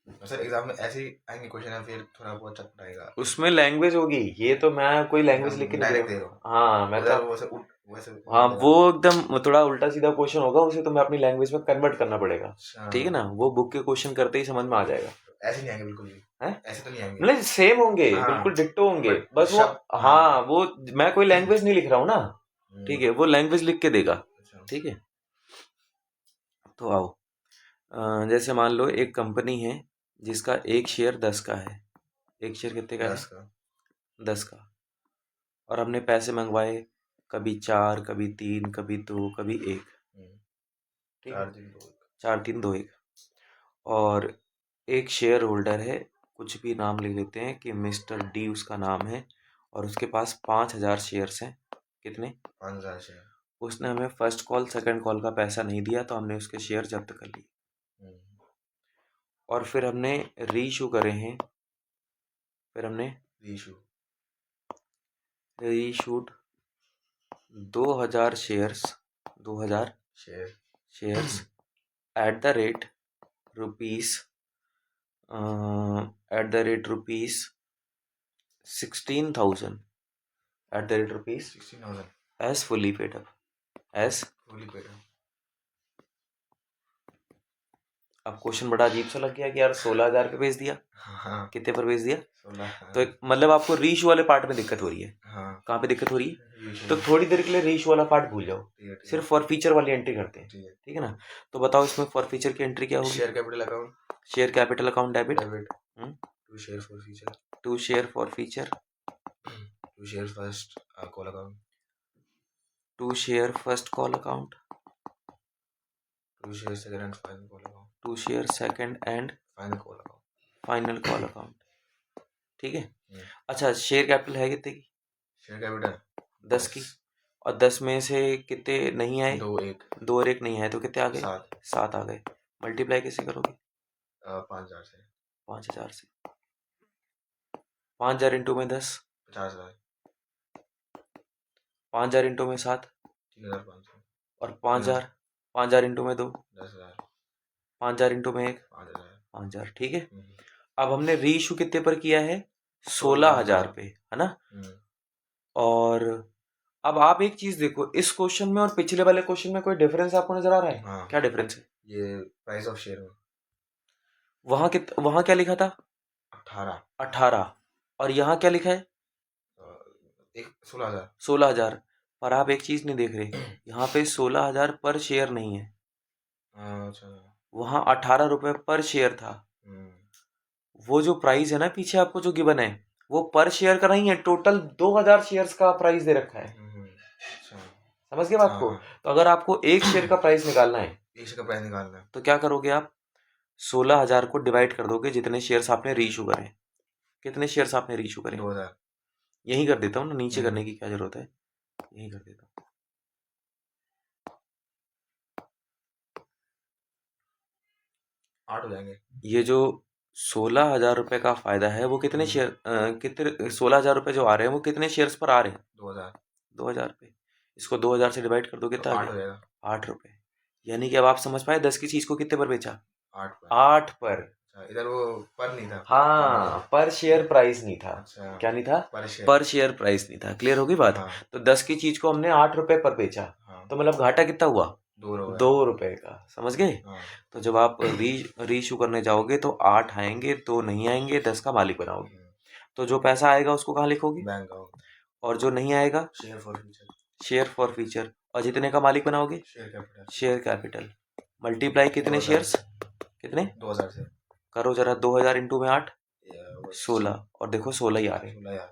सर एग्जाम में ऐसे ही आएंगे क्वेश्चन है, फिर थोड़ा बहुत चटपटाएगा। उसमें लैंग्वेज होगी, ये तो मैं कोई लैंग्वेज लिख के नहीं डायरेक्ट दे दे रहा रहा हूँ। हाँ मैं हूँ, तो वैसे हाँ वो एकदम थोड़ा उल्टा सीधा क्वेश्चन होगा, उसे तुम्हें अपनी लैंग्वेज में कन्वर्ट करना पड़ेगा। अच्छा, ठीक है ना, वो बुक के क्वेश्चन करते ही समझ में आ जाएगा। ऐसे नहीं आएंगे बिल्कुल भी, है ऐसे तो नहीं आएंगे। मतलब सेम होंगे, हाँ, बिल्कुल डिट्टो होंगे, बट बस वो शब्द हाँ वो मैं कोई लैंग्वेज नहीं लिख रहा हूँ ना। ठीक है, हम्म, वो लैंग्वेज लिख के देगा। अच्छा, ठीक है, तो आओ जैसे मान लो एक कंपनी है जिसका एक शेयर 10 का है। एक शेयर कितने का 10 है? का 10 का। और हमने पैसे मंगवाए, कभी 4, कभी 3, कभी 2, कभी 1। ठीक है, 4 दिन 2 4, 3, 2, 1। और एक शेयर होल्डर है, कुछ भी नाम लिख लेते हैं कि मिस्टर डी उसका नाम है, और उसके पास 5,000 शेयर्स हैं। कितने? 5,000 शेयर। उसने हमें फर्स्ट कॉल सेकंड कॉल का पैसा नहीं दिया, तो हमने उसके शेयर जब्त कर लिए। और फिर हमने रीइशू करे हैं। फिर हमने reissued 2,000 shares, 2,000 shares at the rate rupees rupees 16,000 at the rate rupees 16,000 as fully paid up, as. Fully paid. अब क्वेश्चन बड़ा अजीब सा लग गया कि यार 16,000 पे भेज दिया, हाँ, कितने पर भेज दिया? 16। तो एक मतलब आपको रीइशू वाले पार्ट में दिक्कत हो रही है। हाँ, कहाँ पे दिक्कत हो रही है? रीइशू तो थोड़ी देर के लिए रीइशू वाला पार्ट भूल जाओ, ठीक है, सिर्फ फॉर फीचर वाली एंट्री करते हैं। ठीक है। ठीक है ना, तो बताओ इसमें फॉर फीचर की एंट्री क्या होगी? Share capital account, share capital account debit, to share forfeiture, to share forfeiture, to share first call account, to share first call account, to share second and final call account, to share second and final call account, final call account. ठीक है, अच्छा शेयर कैपिटल है कितने की? शेयर कैपिटल 10 की। और 10 में से कितने नहीं आए? 2 1 2 और 1 नहीं आए, तो कितने आ गए? 7 7 आ गए। मल्टीप्लाई कैसे करोगे? 5,000 से 5,000 से। 5,000 इंटू में 10, 50,000, 5,000 इंटू में 7, 3,500 और 5,000, 5,000 इंटू में 2, 10,000, 5,000 इंटू में 1, 5,000। 5,000। ठीक है, अब हमने रीइशू कितने पर किया है? 16,000 पे, है ना? और अब आप एक चीज देखो, इस क्वेश्चन में और पिछले वाले क्वेश्चन में कोई डिफरेंस आपको नजर आ रहा है? हाँ, क्या डिफरेंस है? ये प्राइस ऑफ शेयर में वहां क्या लिखा था? 18 18। और यहाँ क्या लिखा है? 16,000। 16,000। पर आप एक चीज नहीं देख रहे, यहाँ पे 16,000 पर शेयर नहीं है, अच्छा, वहां 18 रुपए पर शेयर था। वो जो प्राइस है ना पीछे आपको जो गिवन है, वो पर शेयर का नहीं है, टोटल 2,000 शेयर्स का प्राइस दे रखा है। अच्छा, समझ गए बात को? तो अगर आपको एक शेयर का प्राइस निकालना है, एक शेयर का प्राइस निकालना है, तो क्या करोगे आप? 16,000 को डिवाइड कर दोगे जितने शेयर्स आपने रीइशू करे। कितने शेयर्स आपने रीइशू करे? 2,000। यही कर देता हूँ ना, नीचे करने की क्या जरूरत है, यही कर देता हूँ। 8 हो जाएंगे। ये जो 16,000 रुपए का फायदा है वो कितने शेयर कितने 16,000 रुपए जो आ रहे हैं वो कितने शेयर्स पर आ रहे हैं? 2,000। 2,000 पे। इसको 2,000 से डिवाइड कर दो, कितना आ 8 हो गया? जाएगा। 8 रुपए। यानी कि अब आप समझ पाए 10 की चीज को कितने पर बेचा? 8 पर। 8 पर। अच्छा, इधर वो पर नहीं था। हाँ, पर शेयर प्राइस नहीं था। अच्छा, क्या नहीं था? पर पर शेयर प्राइस नहीं था। क्लियर होगी बात? हाँ, तो 10 की चीज को हमने 8 रुपए पर बेचा, हाँ, तो मतलब घाटा कितना हुआ? 2 रुपए का। समझ गए? हाँ, तो जब आप रीइशू करने जाओगे तो 8 आएंगे, 2 नहीं आएंगे, 10 का मालिक बनाओगे। तो जो पैसा आएगा उसको कहाँ लिखोगे? बैंक और जो नहीं आएगा? Share for future, share for future. और जितने का मालिक बनाओगे? Share capital, share capital. Multiply कितने 2,000 शेयर्स? कितने? 2,000 से करो जरा, 2,000 इंटू में 8, ये 16। और देखो 16 ही आ रहे हैं। 16 यार,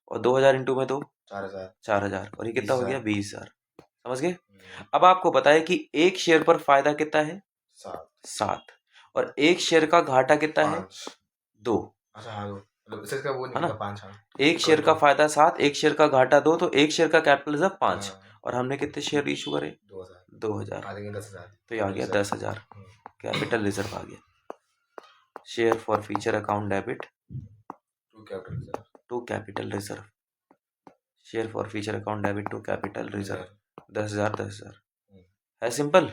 और 2,000 इंटू में 2, 4,000, 4,000। और ये कितना हो गया? 20,000। समझ गए? 20,000। अब आपको पता है कि एक शेयर पर फायदा कितना है? 7। और एक शेयर का घाटा कितना है? 2। अच्छा, हाँ, मतलब इसका वो है ना? निकला 5। हाँ, एक शेयर का फायदा 7, एक शेयर का घाटा 2, तो एक शेयर का कैपिटल जब 5। हाँ, और हमने कितने शेयर इशू करे? 2,000। 2,000। आ जाएंगे 10,000। तो ये आ गया 10,000 कैपिटल रिजर्व आ गया। Share forfeiture account debit to capital reserve. Share forfeiture account debit to capital reserve 10,000 10,000। है सिंपल।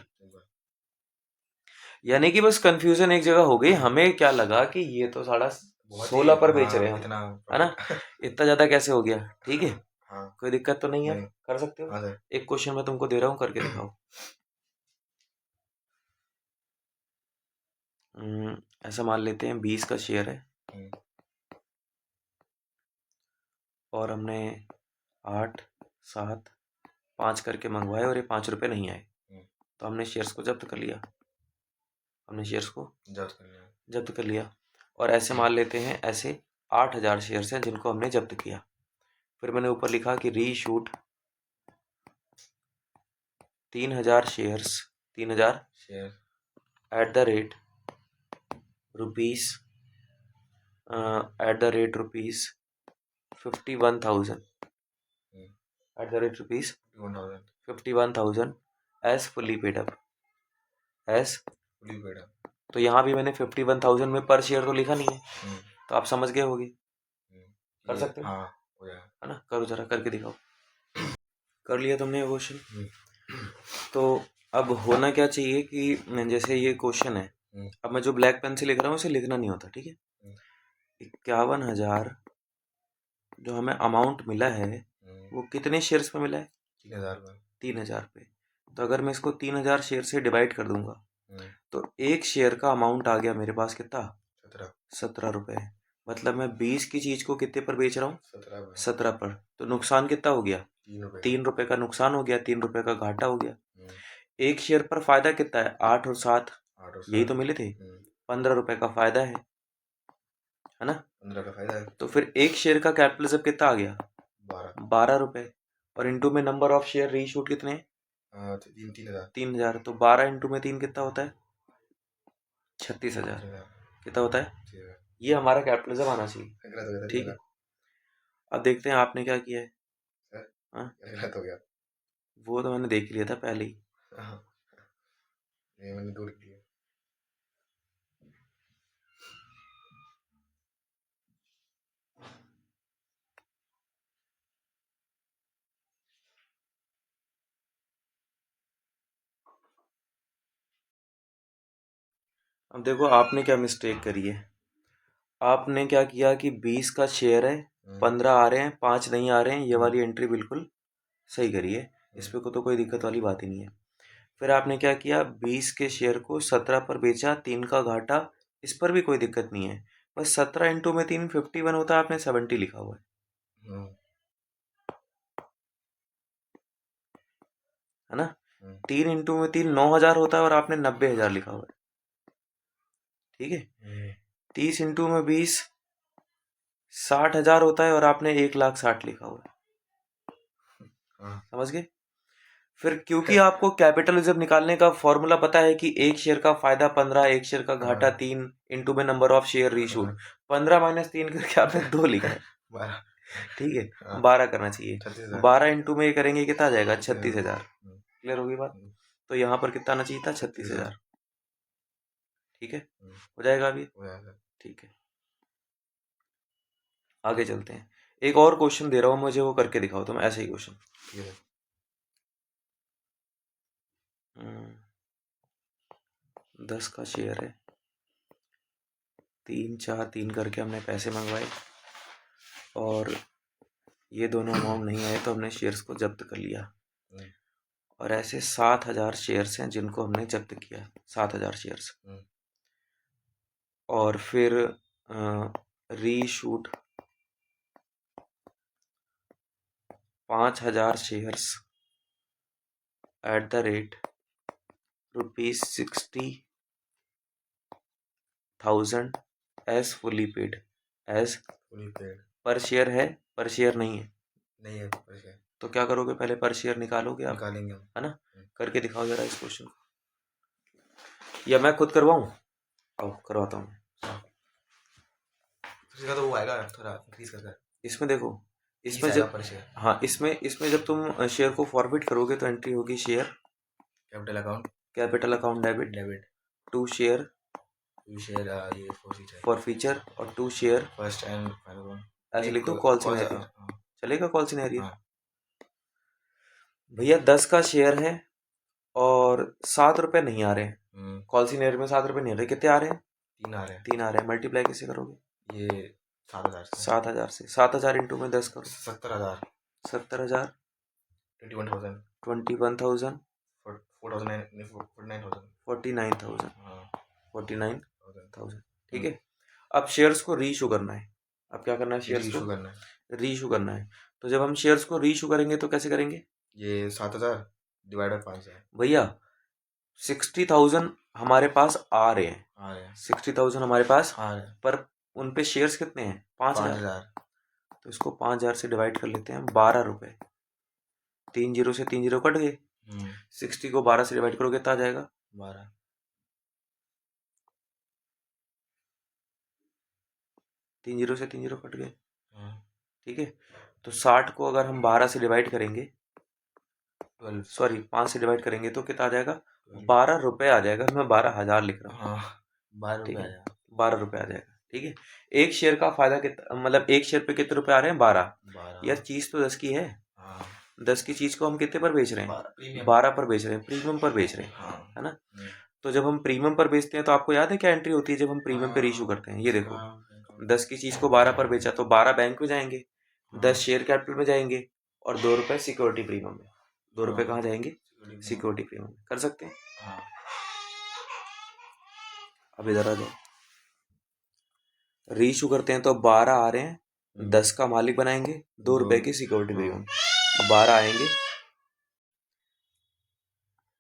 यानी कि बस कंफ्यूजन एक जगह हो गई, हमें क्या लगा कि ये तो 16.5 पर बेच रहे हैं हम, इतना है ना, इतना ज्यादा कैसे हो गया। ठीक है, हाँ कोई दिक्कत तो नहीं है, नहीं। कर सकते हो। हाँ सर। एक क्वेश्चन मैं तुमको दे रहा हूँ, करके दिखाओ। ऐसा मान लेते हैं 20 का शेयर है और हमने 8, 7, 5 करके मंगवाए और ये 5 रुपए नहीं आए, तो हमने शेयर्स को जब्त कर लिया, हमने शेयर्स को जब्त कर लिया। और ऐसे मान लेते हैं ऐसे 8000 शेयर्स हैं जिनको हमने जब्त किया। फिर मैंने ऊपर लिखा कि reissued 3000 shares, 3000 share at the rate rupees at the rate rupees 51,000 at the rate rupees 51,000 as fully paid up, as fully paid up. तो यहाँ भी मैंने 51,000 में पर शेयर तो लिखा नहीं है, तो आप समझ गए होगे, कर सकते हो। हाँ हो जाएगा, है ना, करो जरा, करके दिखाओ। कर लिया तुमने ये क्वेश्चन। तो अब होना क्या चाहिए कि जैसे ये क्वेश्चन है, अब मैं जो ब्लैक पेन से लिख रहा हूँ उसे लिखना नहीं होता, ठीक है। 51,000 जो हमें अमाउंट मिला है वो कितने शेयर्स पे मिला है? 3,000 पे। तो अगर मैं इसको 3,000 शेयर से डिवाइड कर दूंगा तो एक शेयर का अमाउंट आ गया मेरे पास कितना? 17 रुपये। मतलब मैं 20 की चीज को कितने पर बेच रहा हूँ? 17 पर। तो नुकसान कितना हो गया? 3 रुपये का नुकसान हो गया, 3 रुपये का घाटा हो गया। एक शेयर पर फायदा कितना है? 8 और 7 यही तो मिले थे, 15 रुपये का फायदा है ना, 15 का फायदा है। तो फिर एक शेयर का कैपिटलिज्म कितना आ गया? 12 रुपये। और इंटू में नंबर ऑफ शेयर रीशूट कितने? 3,000। तो 12 इंटू में 3 कितना होता है? 36,000। कितना होता है? ये हमारा कैपिटलिज्म आना चाहिए, ठीक है। अब देखते हैं आपने क्या किया है। गलत हो गया, वो तो मैंने देख लिया था पहले ही। ये मैंने दूर किया। अब देखो आपने क्या मिस्टेक करी है। आपने क्या किया कि 20 का शेयर है, 15 आ रहे हैं, 5 नहीं आ रहे हैं, ये वाली एंट्री बिल्कुल सही करी है, इस पे को तो कोई दिक्कत वाली बात ही नहीं है। फिर आपने क्या किया, 20 के शेयर को 17 पर बेचा, 3 का घाटा, इस पर भी कोई दिक्कत नहीं है। बस 17 इंटू में 3 51 होता है, आपने 70 लिखा हुआ है ना। 3 इंटू में 3 9,000 होता है और आपने 90,000 लिखा हुआ है, ठीक है। 30 इंटू में 20 60,000 होता है और आपने 1,60,000 लिखा हुआ है, समझ गए। फिर क्योंकि आपको कैपिटलिज्म निकालने का फॉर्मूला पता है कि एक शेयर का फायदा 15, एक शेयर का घाटा 3 इंटू में number of share reshoot, 15 minus 3 करके आपने 2 लिखा है, ठीक है। 12 करना चाहिए, 12 इंटू में ये करेंगे कितना आ जाएगा? 36,000। क्लियर होगी बात। तो यहाँ पर कितना आना चाहिए था? 36,000, ठीक है, हो जाएगा अभी, ठीक है। आगे चलते हैं, एक और क्वेश्चन दे रहा हूँ मुझे, वो करके दिखाओ तुम, ऐसे ही क्वेश्चन। 10 का शेयर है, 3, 4, 3 करके हमने पैसे मंगवाए और ये दोनों अमाउंट नहीं आए तो हमने शेयर्स को जब्त कर लिया। और ऐसे 7,000 शेयर्स हैं जिनको हमने जब्त किया, 7,000 शेयर्स। और फिर reissued 5,000 shares at the rate rupees 60,000 as fully paid, as per share है, पर शेयर नहीं है, पर शेयर। तो क्या करोगे, पहले पर शेयर निकालोगे आप, निकालेंगे, है ना। करके दिखाओ जरा इस क्वेश्चन को, या मैं खुद करवाऊं? आओ करवाता हूँ। तो वो आएगा थोड़ा इंक्रीज करके। इसमें देखो, इसमें जब हाँ इसमें जब तुम शेयर को फॉरवर्ड करोगे तो एंट्री होगी share capital account debit to share forfeiture और to share first and final, ऐसे लिख दो कॉल सिनेरियो, चलेगा कॉल सिनेरियो। भैया 10 का शेयर है और 7 रुपये नहीं आ रहे हैं, कॉल्सिन एरियर में 7 रुपये नहीं आ रहे, कितने आ रहे हैं? 3 आ रहे हैं। 3 आ रहे हैं। मल्टीप्लाई कैसे करोगे? ये 7,000 से। 7,000 से 7,000 इंटू में 10 करो। 70,000। 70,000 21,000 21,000 49,000 49,000 हाँ 49,000 ठीक है। अब शेयर्स को रीइशू करना है। अब क्या करना है? शेयर्स इशू को करना है। रीइशू करना है। तो जब हम शेयर्स को रीइशू करेंगे तो कैसे करेंगे? ये 7,000 डिवाइड बाय 5 है भैया 60,000 हमारे पास आ रहे हैं, आ रहे हैं 60,000 हमारे पास आ रहे हैं पर उन पे शेयर्स कितने हैं? 5,000। 5,000 तो इसको 5,000 से डिवाइड कर लेते हैं। 12 रुपए। 3 जीरो से 3 जीरो कट गए। 60 को 12 से डिवाइड करोगे कितना आ जाएगा? 12 3 जीरो से 3 जीरो कट गए। हाँ ठीक है। तो 60 को अगर हम 12 से डिवाइड करेंगे, 12 सॉरी 5 से डिवाइड करेंगे तो कितना आ जाएगा? 12 रुपए आ जाएगा। मैं 12,000 लिख रहा हूँ। हाँ 12 ठीक रुपये है, आया 12 रुपए आ जाएगा। ठीक है। एक शेयर का फायदा कितना, मतलब एक शेयर पे कितने रुपए आ रहे हैं? 12। 12 यार चीज तो 10 की है। हाँ 10 की चीज को हम कितने पर बेच रहे हैं? 12 प्रीमियम 12 पर बेच रहे हैं, प्रीमियम पर बेच रहे हैं, हाँ है ना। तो जब हम प्रीमियम पर बेचते हैं तो आपको याद है क्या एंट्री होती है जब हम प्रीमियम पे रीइशू करते हैं? ये देखो, 10 की चीज को 12 पर बेचा तो 12 बैंक में जाएंगे, 10 शेयर कैपिटल में जाएंगे और 2 रुपए सिक्योरिटी प्रीमियम में। 2 रुपए कहाँ जाएंगे? सिक्योरिटी प्रीमियम में। कर सकते हैं। हाँ अब इधर आ जाओ, रीइशू करते हैं तो 12 आ रहे हैं, 10 का मालिक बनाएंगे, 2 रुपए की सिक्योरिटी प्रीमियम। 12 आएंगे,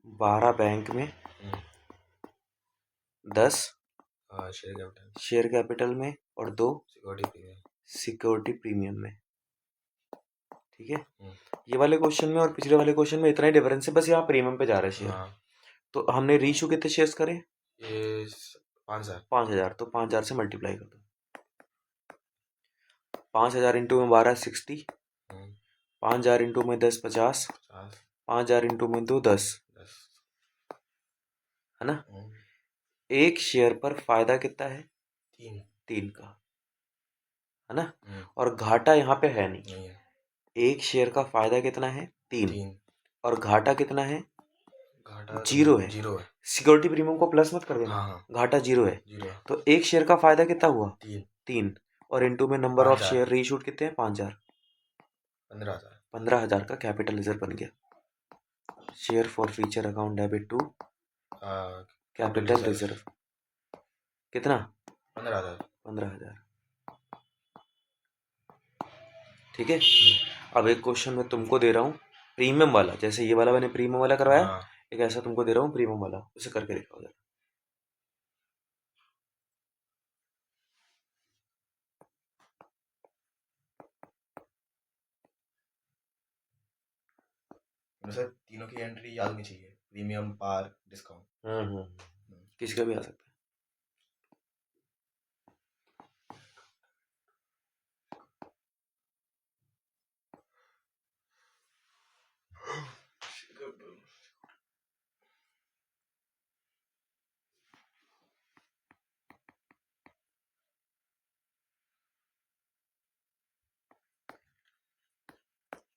12 बैंक में, 10 शेयर कैपिटल में और 2 सिक्योरिटी प्रीमियम में। ठीक है। ये वाले क्वेश्चन में और पिछले वाले क्वेश्चन में इतना ही डिफरेंस है, बस यहाँ प्रीमियम पे जा रहे हैं शेयर। तो हमने रीइशू कितने शेयर्स करे? ये 5,000 5,000। तो 5,000 से मल्टीप्लाई कर दो। 5,000 इंटू में 12 60, 5,000 इंटू में 10 50, 5,000 इंटू में 2 10, है ना। एक शेयर पर फायदा कितना है? 3 का, है ना। और घाटा यहाँ पे है नहीं। एक शेयर का फायदा कितना है? 3 और घाटा कितना है? घाटा 0 है। 0 है। सिक्योरिटी प्रीमियम को प्लस मत कर देना। हाँ घाटा 0 है। तो एक शेयर का फायदा कितना हुआ? 3 और इंटू में नंबर ऑफ शेयर रीइशूड कितने हैं? 5,000। 15,000 का कैपिटल रिजर्व बन गया। Share forfeiture account debit to capital reserve कितना? 15,000। ठीक है। अब एक क्वेश्चन मैं तुमको दे रहा हूँ प्रीमियम वाला, जैसे ये वाला मैंने प्रीमियम वाला करवाया, एक ऐसा तुमको दे रहा हूँ प्रीमियम वाला, उसे करके दिखाओ जरा। सर तीनों की एंट्री याद नहीं चाहिए, प्रीमियम पार डिस्काउंट। किसी का भी आ सकता है।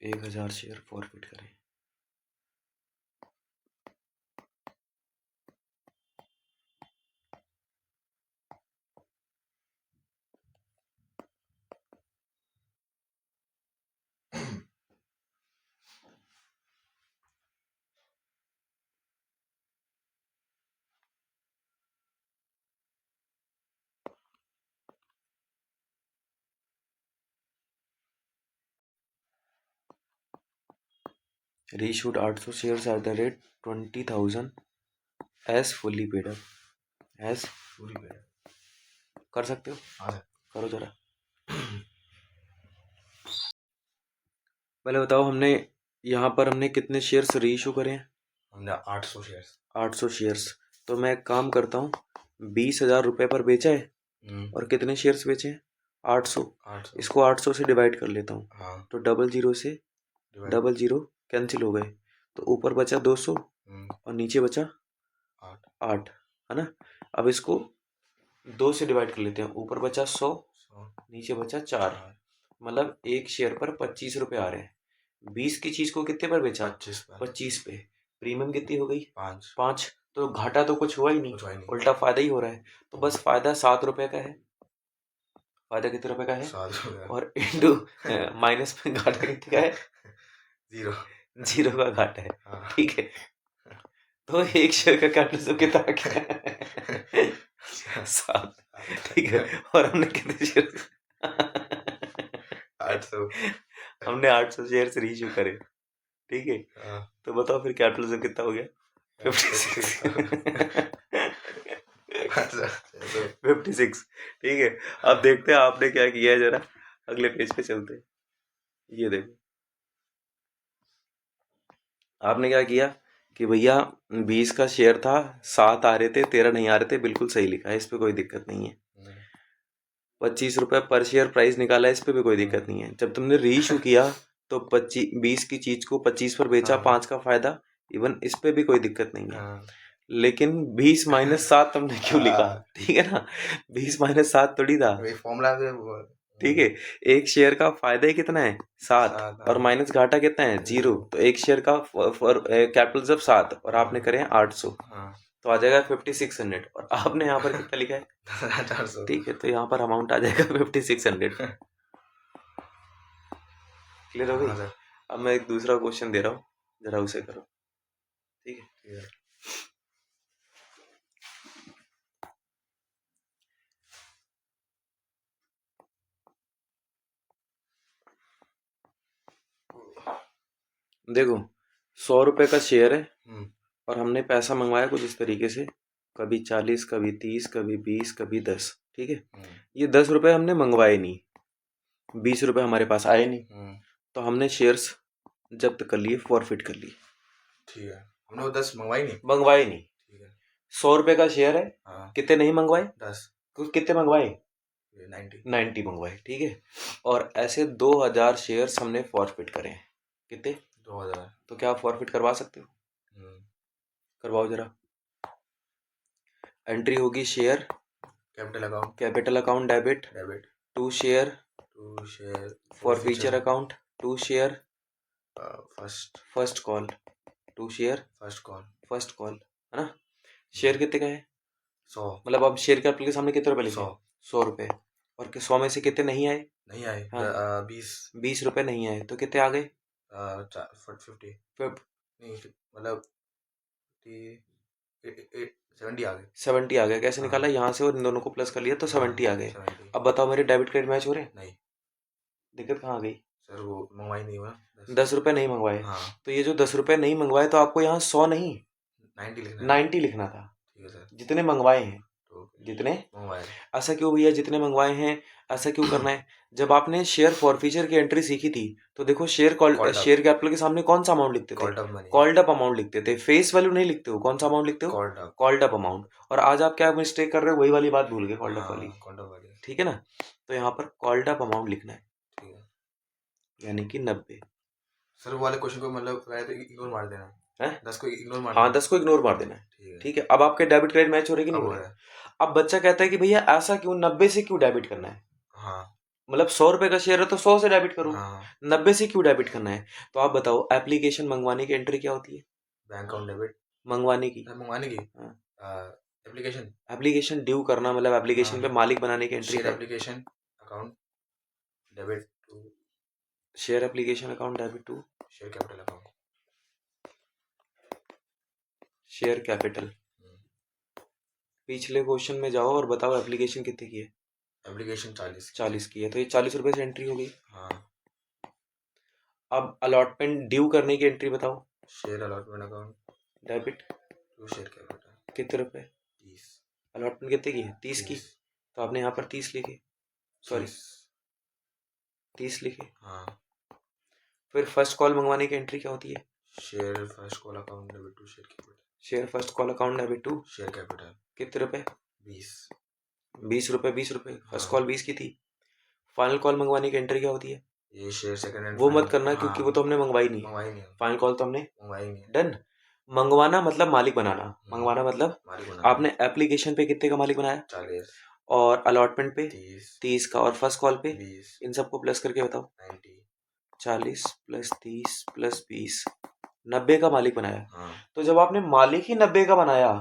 एक 1,000 शेयर फॉरफिट करें। Reissued 800 shares at the rate 20,000 as fully paid up. As पूरी पेड कर सकते हो? हाँ करो जरा। पहले बताओ हमने यहाँ पर हमने कितने शेयर्स रीइशू करे हैं? हमने 800 शेयर्स 800 शेयर्स। तो मैं एक काम करता हूँ, 20,000 रुपये पर बेचा है और कितने शेयर्स बेचे हैं? 800। इसको 800 से डिवाइड कर लेता हूँ। हाँ तो 00 से 00 कैंसिल हो गए, तो ऊपर बचा 200 और नीचे बचा 8, है ना। अब इसको 2 से डिवाइड कर लेते हैं, ऊपर बचा 100, नीचे बचा 4, मतलब एक शेयर पर 25 रुपये आ रहे हैं। 20 की चीज को कितने पर बेचा? 25 पे। प्रीमियम कितनी हो गई? 5। तो घाटा तो कुछ हुआ ही नहीं, कुछ हुआ ही नहीं। उल्टा फायदा ही हो रहा है। तो बस फायदा 7 रुपए का है। फायदा कितने रुपए का है? 7 हो गया। और इंटू माइनस में घाटा कितने का है? 0 0 का घाटा है। हाँ। ठीक है, तो एक शेयर का कैपिटल कितना आ गया? 7। ठीक है, और हमने कितने शेयर? 800। हमने 800 शेयर रीइश्यू करे। ठीक है, हाँ। तो बताओ फिर कैपिटल कितना हो गया? 56। 56। ठीक है, अब देखते हैं आपने क्या किया है, जरा अगले पेज पे चलते हैं। ये देखो आपने क्या किया कि भैया 20 का शेयर था, 7 आ रहे थे, 13 नहीं आ रहे थे, बिल्कुल सही लिखा है, इस पे कोई दिक्कत नहीं है। 25 रुपए पर शेयर प्राइस निकाला है, इस पे भी कोई दिक्कत नहीं है। जब तुमने रीइश्यू किया तो 20 की चीज को 25 पर बेचा, 5 का फायदा, इवन इस पे भी कोई दिक्कत नहीं है। लेकिन 20 माइनस 7 तुमने क्यों लिखा? ठीक है ना, 20 माइनस 7 थोड़ी था। फॉर्मूला ठीक है, एक शेयर का फायदा ही कितना है? 7, और माइनस घाटा कितना है? 0। तो एक शेयर का कैपिटल जब 7 और आपने करे हैं 800, तो आ जाएगा 5600, और आपने यहाँ पर कितना लिखा है? 400। ठीक है, तो यहाँ पर अमाउंट आ जाएगा 5600। क्लियर हो गई? अब मैं एक दूसरा क्वेश्चन दे रहा हूँ, जरा उसे करो। ठीक है, देखो 100 रुपए का शेयर है और हमने पैसा मंगवाया कुछ इस तरीके से, कभी 40, कभी 30, कभी 20, कभी 10। ठीक है, ये 10 रुपए हमने मंगवाए नहीं, 20 रुपए हमारे पास आए नहीं, तो हमने शेयर्स जब्त कर लिए, फॉरफिट कर लिए। ठीक है, हमने वो 10 मंगवाए नहीं। ठीक है, 100 रुपए का शेयर है। कितने नहीं मंगवाए? 10। कितने मंगवाए? 90 मंगवाए। ठीक है, और ऐसे 2000 शेयर्स हमने फॉरफिट करे हैं। कितने? 2000। तो क्या आप फॉरफिट करवा सकते हो? करवाओ जरा। एंट्री होगी share capital account debit to share forfeiture account to share first call to share first call, है ना? शेयर कितने का है? 100। मतलब अब शेयर कैपिटल के सामने कितने रुपए लिखे? 100 रुपए। और 100 में से कितने नहीं आए? हाँ। 20 रुपए नहीं आए, तो कितने आ गए? 50 नहीं, मतलब 70 आ गए। 70 आ गए। कैसे निकाला? यहाँ से और इन दोनों को प्लस कर लिया तो 70 आ गए। अब बताओ मेरे डेबिट क्रेडिट मैच हो रहे? नहीं। दिक्कत कहाँ आ गई? सर वो मंगवाई नहीं हुआ। 10 रुपए नहीं मंगवाए। हाँ। तो ये जो 10 रुपए नहीं मंगवाए, तो आपको यहाँ 100 नहीं 90 लिखना था। ठीक है सर। जितने मंगवाए हैं, जितने मंगवाए। ऐसा क्यों भैया? जितने मंगवाए हैं ऐसा क्यों करना है? जब आपने शेयर फॉरफीचर की एंट्री सीखी थी, तो देखो शेयर कैपिटल के सामने कौन सा अमाउंट लिखते थे? कॉल्ड अप अमाउंट लिखते थे। फेस वैल्यू नहीं लिखते हो। कौन सा अमाउंट लिखते हो? Called up amount. और आज आप क्या मिस्टेक कर रहे हो? वही वाली बात भूल गए, कॉल्ड अप वाली। ठीक है ना, तो यहाँ पर कॉल्ड अप अमाउंट लिखना है, यानी कि 90। सर वो वाले क्वेश्चन को मतलब इग्नोर मार देना है। 10 को इग्नोर मार। हाँ, 10 को इग्नोर मार देना है। ठीक है, अब आपके डेबिट क्रेडिट मैच हो रहे कि नहीं हो रहे? अब बच्चा कहता है कि भैया ऐसा क्यों, 90 से क्यों डेबिट करना है? हाँ। मतलब 100 रुपए का शेयर है तो 100 से डेबिट करो। हाँ। 90 से क्यों डेबिट करना है? तो आप बताओ, एप्लीकेशन मंगवाने की एंट्री क्या होती है? Bank account debit. मंगवाने की एप्लीकेशन ड्यू करना, मतलब एप्लीकेशन पे मालिक बनाने की entry. Share application account debit to share application account debit to share capital account. Share capital. पिछले क्वेश्चन में जाओ और बताओ एप्लीकेशन कितने की है? एप्लीकेशन 40 की है, तो ये 40 रुपए से एंट्री हो गई। हाँ। अब अलॉटमेंट ड्यू करने की एंट्री बताओ। Share allotment account debit to share capital. कितने रुपए? 30। अलॉटमेंट कितने की है? 30 की। तो आपने यहाँ पर 30 लिखे, सॉरी 30 लिखे। हाँ। फिर फर्स्ट कॉल मंगवाने की एंट्री क्या होती है? Share first call account debit to share capital. Share first call account debit to share capital. कितने रुपए? 20 रुपए। 20 रुपए फर्स्ट कॉल 20 की थी। फाइनल कॉल मंगवाने की एंट्री क्या होती है? ये शेयर सेकंड हैंड। वो मत करना, क्योंकि वो तो हमने मंगवाई नहीं। फाइनल कॉल तो हमने मंगवाई नहीं। डन। मंगवाना मतलब मालिक बनाना। मंगवाना मतलब आपने एप्लीकेशन पे कितने का मालिक बनाया? 40। और अलॉटमेंट पे 30 का, और फर्स्ट कॉल पे 20। इन सबको प्लस करके बताओ। 90। 40 + 30 + 20 90 का मालिक बनाया। हाँ तो जब आपने मालिक ही 90 का बनाया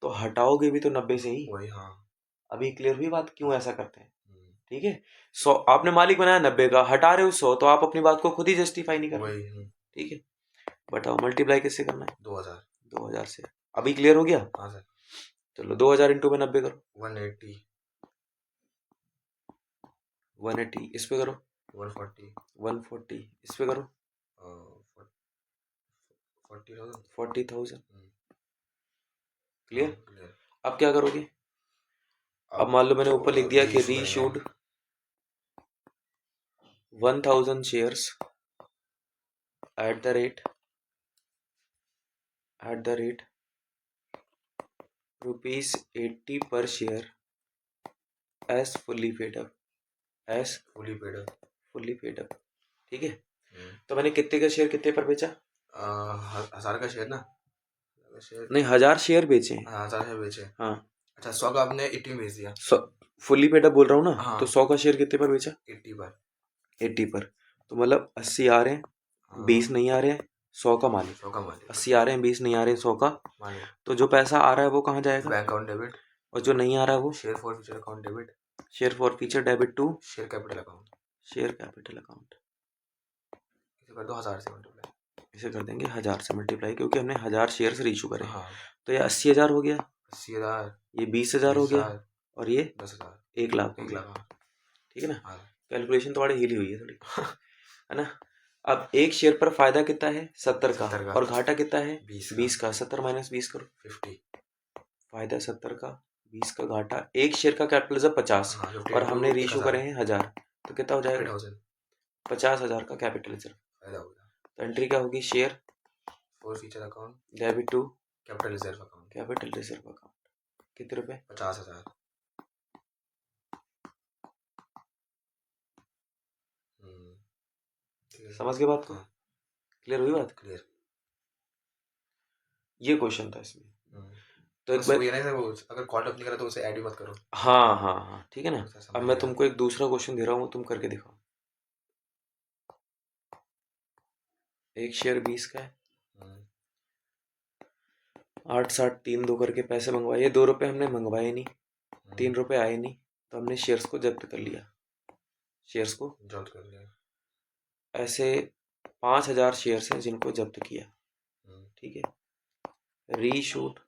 तो हटाओगे भी तो 90 से ही। वही। हाँ अभी क्लियर हुई बात क्यों ऐसा करते हैं? ठीक है। 100 आपने मालिक बनाया 90 का, हटा रहे हो 100, तो आप अपनी बात को खुद ही जस्टिफाई नहीं कर रहे। वही। ठीक है। बताओ मल्टीप्लाई किससे करना है? 2000। 2000 से। अभी क्लियर हो गया? हाँ सर। चलो 2000 इंटू में 90 करो। 180। 180 इस पे करो। 140। 140 इस पे करो। 40,000। 40,000 हम्म, क्लियर। क्लियर। अब क्या करोगे? अब मान लो मैंने ऊपर लिख दिया कि reissued 1000 shares at the rate ₹80 per share as fully paid up। Fully paid. ठीक है। तो मैंने कितने का शेयर कितने पर बेचा? 1000 का शेयर ना? शेयर नहीं 1000 शेयर बेचे हैं। 1000 शेयर बेचे। हाँ अच्छा 100 का आपने 80 में बेच दिया। फुल्ली पेड अप बोल रहा हूँ ना। हाँ। तो 100 का शेयर कितने पर बेचा? 80 पर। 80 पर। तो मतलब 80 आ रहे हैं, 20 नहीं आ रहे हैं, 100 का मालिक। 100 का मालिक। 80 आ रहे हैं, 20 नहीं आ रहे हैं, 100 का मालिक। तो जो पैसा आ रहा है वो कहाँ जाएगा? Bank account debit. और जो नहीं आ रहा है वो share forfeiture account debit. Share forfeiture debit to share capital account. इसे कर दो 1000 से मल्टीप्लाई। इसे कर देंगे 1000 से मल्टीप्लाई, क्योंकि हमने 1000 शेयर रीशू करे। हाँ। तो ये 80,000 हो गया, 80,000। ये 20,000 हो गया, 20,000, और ये 10,000। 1 लाख हो 1 गया। लाख। ठीक है ना। हाँ। कैलकुलेशन तो बड़ी हिली हुई है थोड़ी है ना। अब एक शेयर पर फायदा कितना है? 70 का, 70 का। और घाटा कितना है? 20 का। 70 माइनस 20 करो। 50। फायदा 70 का, 20 का घाटा। एक शेयर का कैपिटल 50, हाँ, 50 और हमने into रीशू 1000। करे हैं 1000, तो कितना हो जाएगा? 50,000 50,000 का कैपिटल रिजर्व। फायदा होगा। तो एंट्री क्या होगी? Share forfeiture account debit to capital reserve account. कितने रुपए? 50,000। समझ गए बात को? क्लियर हुई बात? क्लियर। ये क्वेश्चन था इसमें। तो एक बस बार वही है ना सर, वो अगर कॉल अप नहीं करा तो उसे ऐड ही मत करो। हाँ ठीक है ना। ऐसा समझ अब मैं गया। तुमको एक दूसरा क्वेश्चन दे रहा हूँ, तुम करके दिखाओ। एक शेयर 20 का है, 8 60 3 2 करके पैसे मंगवाए। 2 रुपए हमने मंगवाए नहीं, 3 रुपए आए नहीं, तो हमने शेयर्स को जब्त कर लिया। शेयर्स को जब्त कर लिया। ऐसे 5000 शेयर्स हैं जिनको जब्त किया। ठीक है। Reissued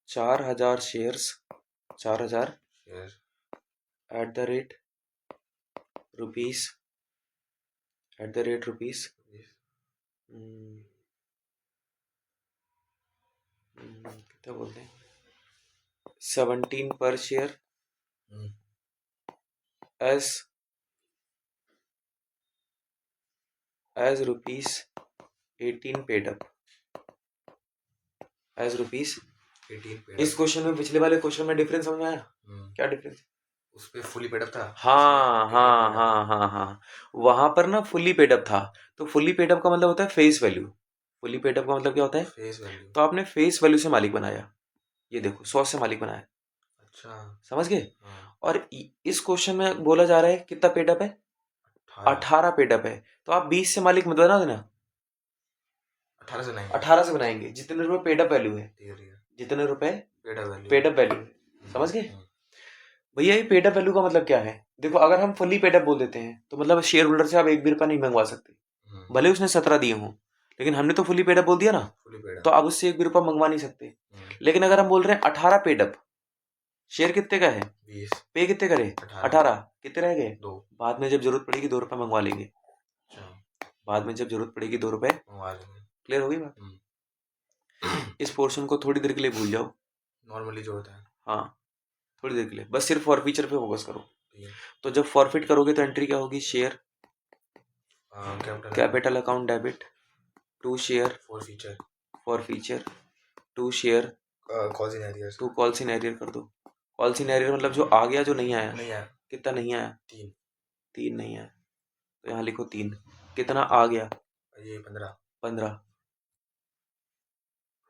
4000 shares, 4000 share at the rate rupees कितना बोलते हैं, 17 per share as rupees 18 paid up. As rupees 18 paid. इस क्वेश्चन में पिछले वाले क्वेश्चन में डिफरेंस समझ में आया? क्या डिफरेंस? उस पे फुली पेड अप था। हाँ वहां पर ना फुल्ली पेड अप था। तो फुल्ली पेड अप का मतलब होता है face value. Fully paid up का मतलब क्या होता है? Face value. तो आपने फेस वैल्यू से मालिक बनाया। ये देखो 100 से मालिक बनाया। अच्छा समझ गए? हाँ। और इस क्वेश्चन में बोला जा रहा है कितना पेड अप है? 18 पेड अप है। तो आप 20 से मालिक मत बना देना, 18 से बनाएंगे। जितने रुपए पेड अप वैल्यू है, जितने रुपए पेड अप वैल्यू है। समझ गए भैया? ये पेड अप वैल्यू का मतलब क्या है? देखो अगर हम फुल्ली पेड अप बोल देते हैं तो मतलब शेयर होल्डर से आप 1 भी रुपया नहीं मंगवा सकते, भले उसने 17 दिए हों। लेकिन हमने तो फुल्ली पेड अप बोल दिया ना, तो अब उससे 1 भी रुपया मंगवा नहीं सकते। लेकिन अगर हम बोल रहे हैं 18 पेड अप, शेयर कितने का है? 20। पे कितने करे? 18। कितने रह गए? 2। बाद में जब जरूरत पड़ेगी 2 रुपए मंगवा लेंगे। बाद में जब जरूरत पड़ेगी 2 रुपए मंगवा लेंगे। क्लियर होगी बात? इस पोर्शन को थोड़ी देर के लिए भूल जाओ, नॉर्मली जो होता है। हाँ थोड़ी देर के लिए, बस सिर्फ फॉरफीचर पे फोकस करो। तो जब फॉरफिट करोगे तो एंट्री क्या होगी? Share capital account debit to share forfeiture to share to calls in arrear कर दो। कॉल्स इन एरियर मतलब जो आ गया, जो नहीं आया। कितना नहीं आया? 3 नहीं आया, तो यहाँ लिखो 3। कितना आ गया? ये 15।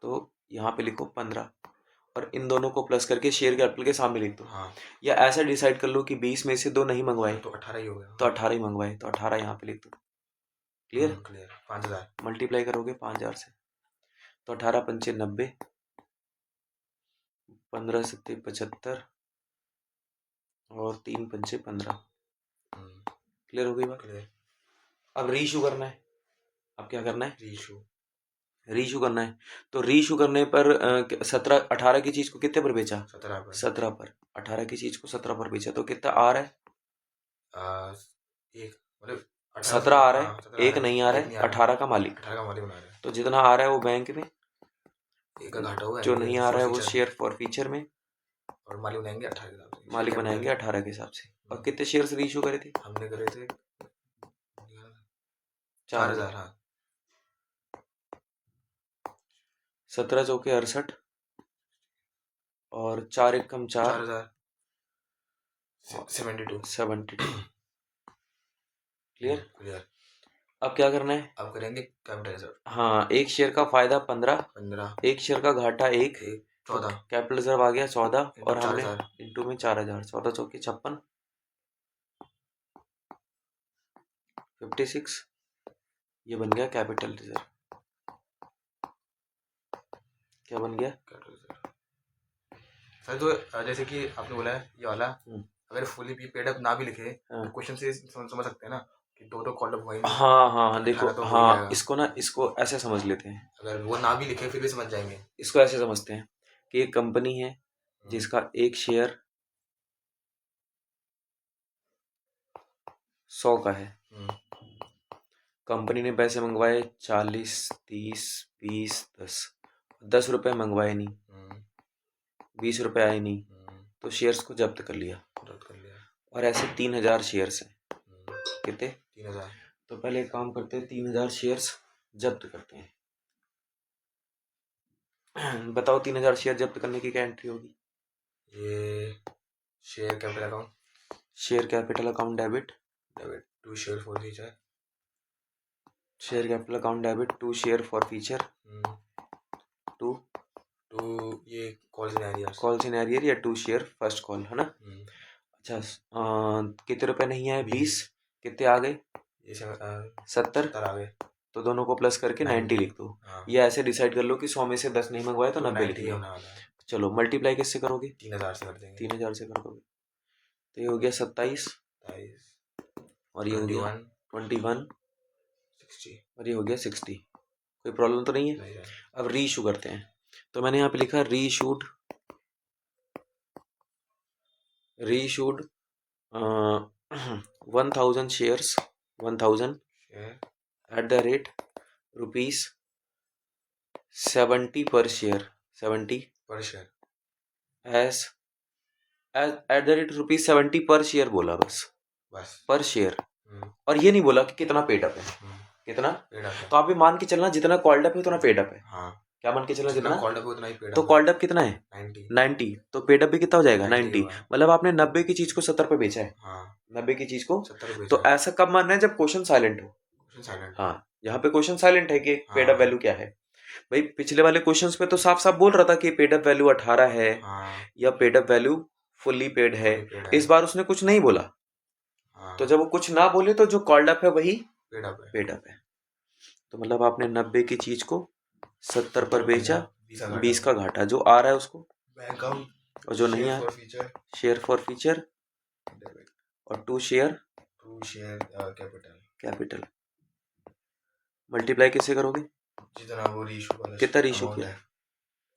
तो यहाँ पे लिखो 15, और इन दोनों को प्लस करके शेयर कैपिटल के सामने लिख दो। हाँ। या ऐसा डिसाइड कर लो कि 20 में से 2 नहीं मंगवाए, तो 18 ही हो गया। तो 18 ही मंगवाए, तो 18 यहाँ पे लिख दो। क्लियर? क्लियर। 5000 मल्टीप्लाई करोगे 5000 से तो 18 पंचे 90, 15 सत्ते 75 और 3 पंचे 15। क्लियर हो गई बात? क्लियर। अब रीइशू करना है। अब क्या करना है? रीइशू करना है। तो रीइशू करने पर 18 की चीज को कितने पर बेचा? 17 पर। 18 की चीज को 17 पर बेचा तो कितना आ रहा है? एक मतलब 17 आ रहा है, 17 एक नहीं आ रहा है, 18 का मालिक। 18 का मालिक बना रहे हैं। तो जितना आ रहा है वो बैंक में, एक का घाटा हुआ है, जो नहीं आ रहा है वो फीचर शेयर फॉर फीचर में, और मालिक बनाएंगे 18 के हिसाब से। मालिक बनाएंगे 18 के हिसाब से। और कितने शेयर्स रीइशू करे थे? हमने करे थे 4000। हाँ 17 चौके 68 और 4 एकम 4, 72। क्लियर? क्लियर। अब क्या करना है? अब करेंगे कैपिटल रिजर्व। हाँ, एक शेयर का फायदा 15, एक शेयर का घाटा 1, 14, कैपिटल रिजर्व आ गया 14 और हमने 4000 इंटू में 4000, 14 चौके 56, 56, ये बन गया कैपिटल रिजर्व। क्या बन गया? Capital reserve. सर तो जैसे कि आपने बोला है ये वाला, अगर फुली पेड अप ना भी लिखे तो क्वेश्चन से समझ सकते हैं ना कि दो कॉल अप हुआ ही नहीं। हाँ देखो, तो हाँ इसको ऐसे समझ लेते हैं। अगर वो ना भी लिखे फिर भी समझ जाएंगे। इसको ऐसे समझते हैं कि एक कंपनी है जिसका एक शेयर 100 का है। कंपनी ने पैसे मंगवाए 40, 30, 20, 10 रुपए मंगवाए नहीं, 20 रुपए आए नहीं, तो शेयर्स को जब्त कर लिया। और ऐसे 3000 शेयर्स हैं। कितने? 3000। तो पहले एक काम करते हैं, 3000 शेयर्स जब्त करते हैं। बताओ 3000 शेयर जब्त करने की क्या एंट्री होगी? ये share capital account, debit to share forfeiture, share capital account debit to share forfeiture, to ये कॉल सिनेरियर या टू शेयर फर्स्ट कॉल, है ना? अच्छा, कितने रुपए नहीं आए? 20। कितने आ गए? 70 आ गए। तो दोनों को प्लस करके 90 लिख दो। या ऐसे डिसाइड कर लो कि 100 में से 10 नहीं मंगवाए तो 90 लिख लो। चलो मल्टीप्लाई किससे करोगे? 3000 से कर देंगे। 3000 से कर दोगे तो ये हो गया 27 और ये हो गया 21 और ये हो गया 60। कोई प्रॉब्लम तो नहीं है? अब रीइशू करते हैं। तो मैंने यहाँ पे लिखा reissued 1000 shares, 1000 at the rate ₹70 पर share, 70 as at the rate ₹70 पर शेयर बोला, बस पर शेयर। और ये नहीं बोला कि कितना पेड अप है, कितना। तो आप ये मान के चलना जितना कॉल्ड अप है उतना पेड अप है। क्या मान के चलना? जितना कॉल्ड अप है उतना ही पेड अप। तो कॉल्ड अप कितना है? 90। तो पेड अप भी कितना हो जाएगा? 90। मतलब आपने 90 की चीज को 70 पे बेचा है। 90 की चीज को 70 तो ऐसा कब मानना है? जब क्वेश्चन साइलेंट हो। हाँ, यहाँ पे क्वेश्चन साइलेंट है कि पेड अप वैल्यू क्या है। भाई पिछले वाले क्वेश्चंस पे तो साफ साफ बोल रहा था कि पेड अप वैल्यू 18 है या paid up value fully paid है। इस बार उसने कुछ नहीं बोला। तो जब वो कुछ ना बोले तो जो कॉल्ड अप है वही पेड अप है। तो मतलब आपने 90 की चीज को 70 पर बेचा, 20 का घाटा। जो आ रहा है उसको और जो नहीं आ शेयर फॉर फीचर और टू शेयर कैपिटल। मल्टीप्लाई किससे करोगे? जितना वो कितना रीइशू किया?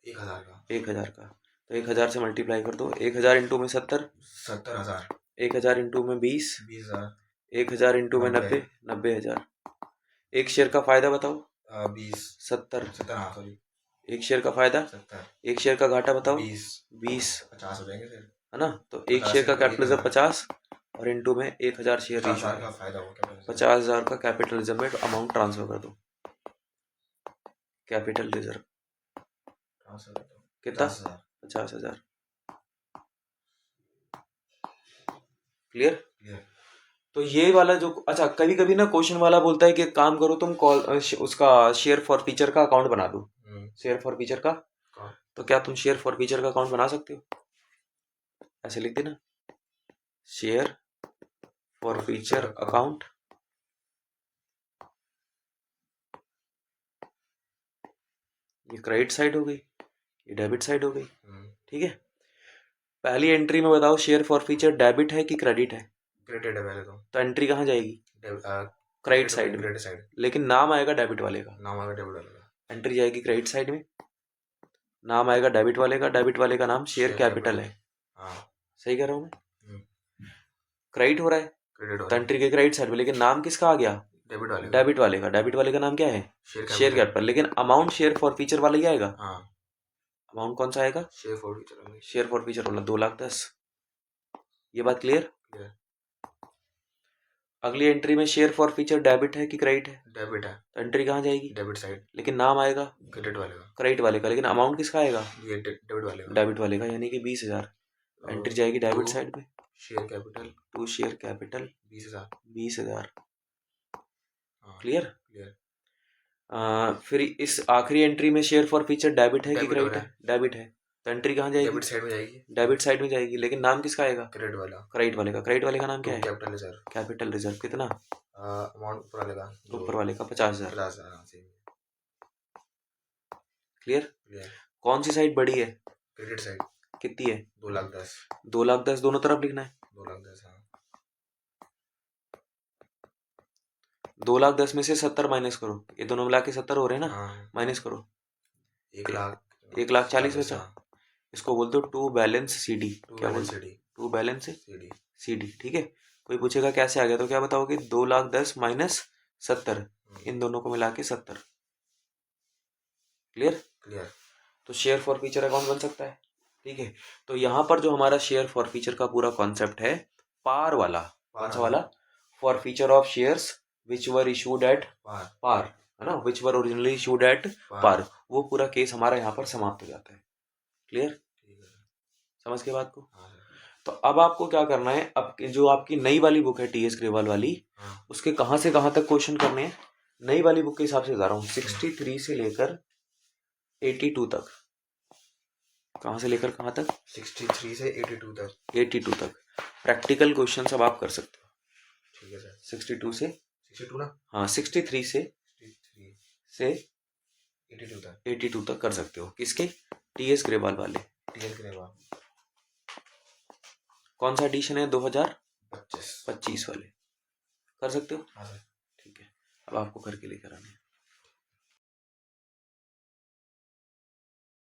1000 का। तो 1000 से मल्टीप्लाई कर दो। 1000 इंटू में 70, 1000 इंटू में 20, 1000 इंटू में 90, 90000। एक शेयर का फायदा बताओ? 70। एक शेयर का फायदा, एक शेयर का घाटा बताओ? 20। 50 हो जाएंगे फिर, है ना? तो एक शेयर का कैपिटलिज्म 50 और इंटू में 1000 शेयर रीइशू, 50,000 का कैपिटलिज्म में अमाउंट ट्रांसफर कर दो। कैपिटल रिजर्व कितना? 50,000। क्लियर? तो ये वाला जो, अच्छा कभी कभी ना क्वेश्चन वाला बोलता है कि काम करो तुम कॉल उसका शेयर फॉर फीचर का अकाउंट बना दो। शेयर फॉर फीचर का, तो क्या तुम शेयर फॉर फीचर का अकाउंट बना सकते हो? ऐसे लिख देना, शेयर फॉर फीचर अकाउंट ये क्रेडिट साइड हो गई, ये डेबिट साइड हो गई। ठीक है, पहली एंट्री में बताओ शेयर फॉर फीचर डेबिट है कि क्रेडिट है? क्रेडिट है पहले तो एंट्री कहाँ जाएगी? क्रेडिट साइड में, क्रेडिट साइड, लेकिन नाम आएगा डेबिट वाले का। नाम आएगा डेबिट वाले का। एंट्री जाएगी क्रेडिट साइड में, नाम आएगा डेबिट वाले का। डेबिट वाले का नाम शेयर कैपिटल है। हाँ सही कह रहा हूँ मैं? क्रेडिट हो रहा है क्रेडिट तो एंट्री के क्रेडिट साइड में, लेकिन नाम किसका आ गया? डेबिट वाले डेबिट वाले का। डेबिट वाले का नाम क्या है? Share capital. लेकिन अमाउंट शेयर फॉर फीचर वाला ही आएगा। हाँ अमाउंट कौन सा आएगा? Share forfeiture, share for feature वाला 2,10,000। ये बात क्लियर? अगली एंट्री में शेयर फॉर फीचर डेबिट है कि क्रेडिट है? डेबिट है। तो एंट्री कहाँ जाएगी? डेबिट साइड, लेकिन नाम आएगा क्रेडिट वाले का। क्रेडिट वाले का, लेकिन अमाउंट किसका आएगा? ये डेबिट वाले का। डेबिट वाले का, यानी कि 20,000। एंट्री जाएगी डेबिट साइड में। Share capital, to share capital 20,000। Clear? Clear. फिर इस आखिरी एंट्री में शेयर फॉर फीचर डेबिट है कि क्रेडिट है? डेबिट है, तो एंट्री कहाँ जाएगी? डेबिट साइड में जाएगी। डेबिट साइड में जाएगी, लेकिन नाम किसका आएगा? क्रेडिट वाला, क्रेडिट वाले का। क्रेडिट वाले का नाम क्या है? Capital reserve. Capital reserve. कितना? अमाउंट ऊपर वाले का, ऊपर वाले का 50,000। 50,000। क्लियर? क्लियर। कौन सी साइड बड़ी है? Credit side. कितनी है? 2,10,000। 2,10,000 दोनों तरफ लिखना है। 2,10,000 हाँ। 2,10,000 में से 70 माइनस करो, ये दोनों मिला के 70 हो रहे हैं ना? हाँ। माइनस करो, 1,40,000 बचा। इसको बोलते हो टू बैलेंस CD। क्या बोलते CD. To balance CD. CD। ठीक है, कोई पूछेगा कैसे आ गया, तो क्या बताओगे? 2,10,000 माइनस 70, इन दोनों को मिला के 70। क्लियर? क्लियर। तो शेयर फॉर फीचर अकाउंट बन सकता है। ठीक है, तो यहाँ पर जो हमारा शेयर फॉर फीचर का पूरा कॉन्सेप्ट है, पार वाला। कौन सा वाला? Forfeiture of shares which were issued at par, है ना, which were originally issued at par, वो पूरा केस हमारा यहाँ पर समाप्त हो जाता है। क्लियर? समझ के बात को? तो अब आपको क्या करना है, अब जो आपकी नई वाली बुक है TS ग्रेवाल वाली, उसके कहाँ से कहाँ तक क्वेश्चन करने हैं? नई वाली बुक के हिसाब से बता रहा हूँ, 63 से लेकर 82 तक। कहाँ से लेकर कहाँ तक? 63 से 82 तक। 82 तक प्रैक्टिकल क्वेश्चन सब आप कर सकते हो। ठीक है सर। 62 से 62 ना? हाँ, 63 से 82 तक कर सकते हो। किसके? TS ग्रेवाल वाले। TS ग्रेवाल। कौन सा एडिशन है? 2025 वाले कर सकते हो। हाँ सर। ठीक है, अब आपको करके लेकर आने हैं।